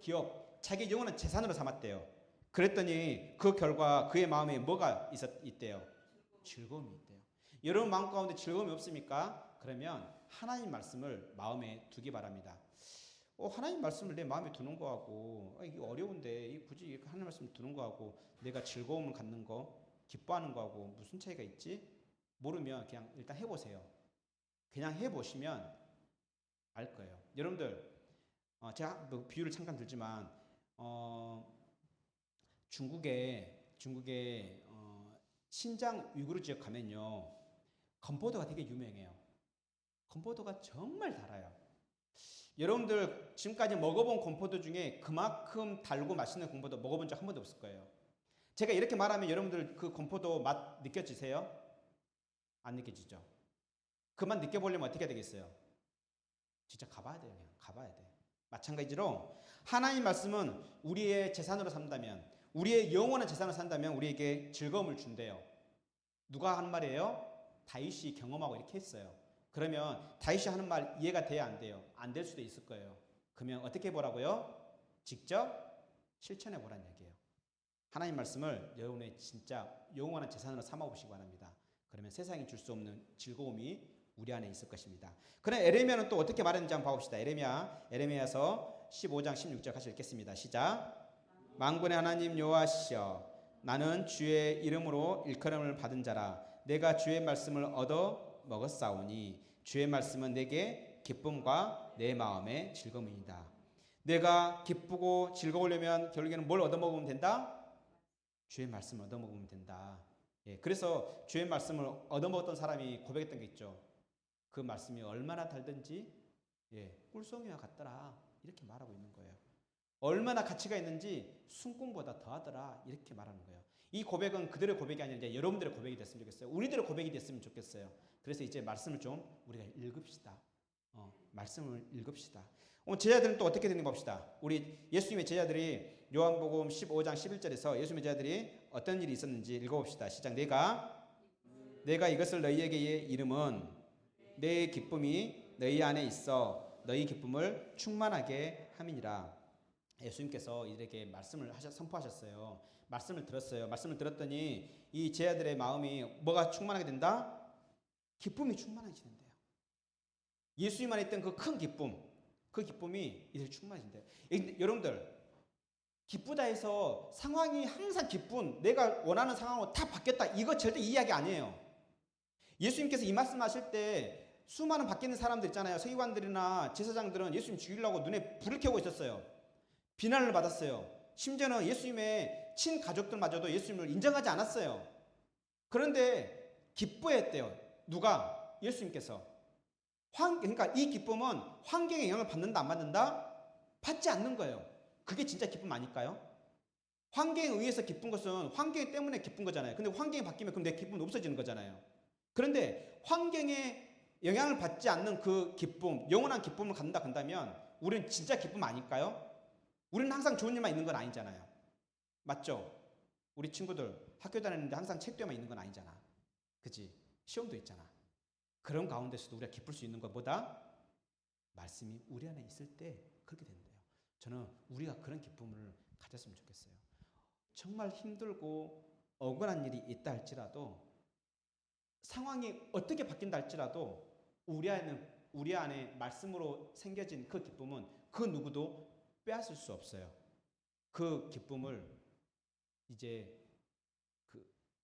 기업, 자기의 영원한 재산으로 삼았대요. 그랬더니 그 결과 그의 마음에 뭐가 있대요? 즐거움이 있대요. 여러분 마음 가운데 즐거움이 없습니까? 그러면 하나님 말씀을 마음에 두기 바랍니다. 하나님 말씀을 내 마음에 두는 거하고 이게 어려운데 굳이 하나님 말씀을 두는 거하고 내가 즐거움을 갖는 거, 기뻐하는 거하고 무슨 차이가 있지? 모르면 그냥 일단 해보세요. 그냥 해보시면 알 거예요. 여러분들 제가 뭐 비유를 잠깐 들지만 중국에 신장 위구르 지역 가면요 건포도가 되게 유명해요. 건포도가 정말 달아요. 여러분들 지금까지 먹어본 건포도 중에 그만큼 달고 맛있는 건포도 먹어본 적 한 번도 없을 거예요. 제가 이렇게 말하면 여러분들 그 건포도 맛 느껴지세요? 안 느껴지죠? 그만 느껴보려면 어떻게 되겠어요? 진짜 가봐야 돼요. 그냥 가봐야 돼. 마찬가지로 하나님 말씀은 우리의 재산으로 산다면, 우리의 영원한 재산으로 산다면 우리에게 즐거움을 준대요. 누가 하는 말이에요? 다윗이 경험하고 이렇게 했어요. 그러면 다윗이 하는 말 이해가 돼야 안 돼요? 안 될 수도 있을 거예요. 그러면 어떻게 보라고요? 직접 실천해 보라는 얘기예요. 하나님 말씀을 여러분의 진짜 영원한 재산으로 삼아보시기 바랍니다. 그러면 세상이 줄 수 없는 즐거움이 우리 안에 있을 것입니다. 그럼 에레미야는 또 어떻게 말했는지 한번 봐봅시다. 에레미야서 15장 16절 같이 읽겠습니다. 시작. 만군의 하나님 여호와시여, 나는 주의 이름으로 일컬음을 받은 자라. 내가 주의 말씀을 얻어 먹었사오니 주의 말씀은 내게 기쁨과 내 마음의 즐거움이다. 내가 기쁘고 즐거우려면 결국에는 뭘 얻어 먹으면 된다? 주의 말씀을 얻어 먹으면 된다. 예, 그래서 주의 말씀을 얻어 먹었던 사람이 고백했던 게 있죠. 그 말씀이 얼마나 달든지 꿀송이와 같더라, 이렇게 말하고 있는 거예요. 얼마나 가치가 있는지 순금보다 더하더라, 이렇게 말하는 거예요. 이 고백은 그들의 고백이 아니라 이제 여러분들의 고백이 됐으면 좋겠어요. 우리들의 고백이 됐으면 좋겠어요. 그래서 이제 말씀을 좀 우리가 읽읍시다. 말씀을 읽읍시다. 제자들은 또 어떻게 되는지 봅시다. 우리 예수님의 제자들이 요한복음 15장 11절에서 예수님의 제자들이 어떤 일이 있었는지 읽어봅시다. 시작. 내가 이것을 너희에게 이름은 내 기쁨이 너희 안에 있어 너희 기쁨을 충만하게 함이니라. 예수님께서 이들에게 말씀을 선포하셨어요. 말씀을 들었어요. 말씀을 들었더니 이 제자들의 마음이 뭐가 충만하게 된다? 기쁨이 충만해지는데요. 예수님 안에 있던 그 큰 기쁨, 그 기쁨이 이들 충만해진대요. 여러분들, 기쁘다 해서 상황이 항상 기쁜, 내가 원하는 상황으로 다 바뀌었다, 이거 절대 이 이야기 아니에요. 예수님께서 이 말씀하실 때 수많은 바뀌는 사람들 있잖아요. 서기관들이나 제사장들은 예수님 죽이려고 눈에 불을 켜고 있었어요. 비난을 받았어요. 심지어는 예수님의 친가족들마저도 예수님을 인정하지 않았어요. 그런데 기뻐했대요. 누가? 예수님께서. 그러니까 이 기쁨은 환경의 영향을 받는다 안 받는다? 받지 않는 거예요. 그게 진짜 기쁨 아닐까요? 환경에 의해서 기쁜 것은 환경 때문에 기쁜 거잖아요. 근데 환경이 바뀌면 그럼 내 기쁨은 없어지는 거잖아요. 그런데 환경에 영향을 받지 않는 그 기쁨, 영원한 기쁨을 갖는다 한다면 우리는 진짜 기쁨 아닐까요? 우리는 항상 좋은 일만 있는 건 아니잖아요. 맞죠? 우리 친구들 학교 다니는데 항상 책도에만 있는 건 아니잖아. 그치? 시험도 있잖아. 그런 가운데서도 우리가 기쁠 수 있는 것보다 말씀이 우리 안에 있을 때 그렇게 된대요. 저는 우리가 그런 기쁨을 가졌으면 좋겠어요. 정말 힘들고 억울한 일이 있다 할지라도, 상황이 어떻게 바뀐다 할지라도 우리 안에 말씀으로 생겨진 그 기쁨은 그 누구도 빼앗을 수 없어요. 그 기쁨을 이제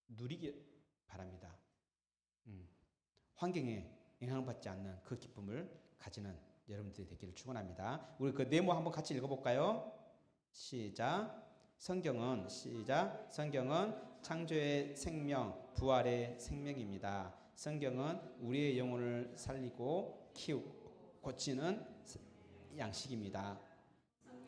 누리기 바랍니다. 환경에 영향받지 않는 그 기쁨을 가지는 여러분들이 되기를 축원합니다. 우리 그 네모 한번 같이 읽어볼까요? 시작. 성경은 창조의 생명, 부활의 생명입니다. 성경은 우리의 영혼을 살리고 고치는 양식입니다.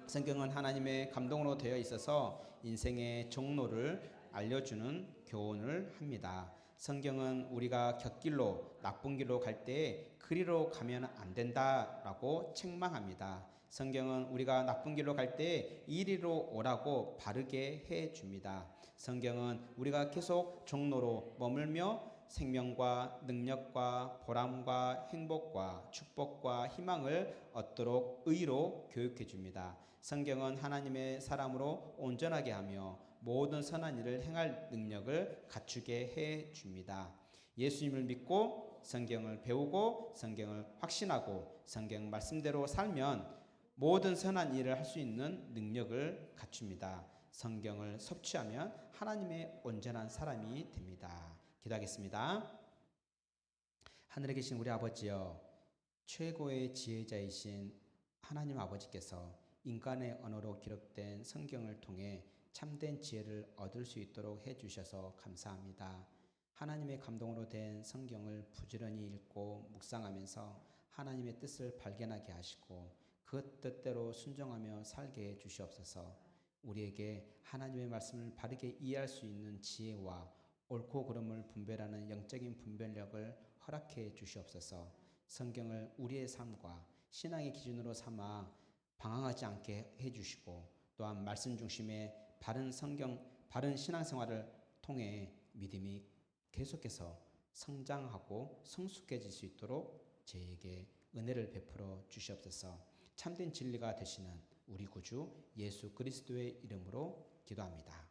성경은 하나님의 감동으로 되어 있어서 인생의 종로를 알려주는 교훈을 합니다. 성경은 우리가 곁길로 나쁜 길로 갈 때에 그리로 가면 안 된다라고 책망합니다. 성경은 우리가 나쁜 길로 갈 때에 이리로 오라고 바르게 해줍니다. 성경은 우리가 계속 종로로 머물며 생명과 능력과 보람과 행복과 축복과 희망을 얻도록 의로 교육해 줍니다. 성경은 하나님의 사람으로 온전하게 하며 모든 선한 일을 행할 능력을 갖추게 해 줍니다. 예수님을 믿고 성경을 배우고 성경을 확신하고 성경 말씀대로 살면 모든 선한 일을 할 수 있는 능력을 갖춥니다. 성경을 섭취하면 하나님의 온전한 사람이 됩니다. 기도하겠습니다. 하늘에 계신 우리 아버지여, 최고의 지혜자이신 하나님 아버지께서 인간의 언어로 기록된 성경을 통해 참된 지혜를 얻을 수 있도록 해주셔서 감사합니다. 하나님의 감동으로 된 성경을 부지런히 읽고 묵상하면서 하나님의 뜻을 발견하게 하시고 그 뜻대로 순종하며 살게 해 주시옵소서. 우리에게 하나님의 말씀을 바르게 이해할 수 있는 지혜와 옳고 그름을 분별하는 영적인 분별력을 허락해 주시옵소서. 성경을 우리의 삶과 신앙의 기준으로 삼아 방황하지 않게 해 주시고, 또한 말씀 중심의 바른 신앙생활을 통해 믿음이 계속해서 성장하고 성숙해질 수 있도록 저에게 은혜를 베풀어 주시옵소서. 참된 진리가 되시는 우리 구주 예수 그리스도의 이름으로 기도합니다.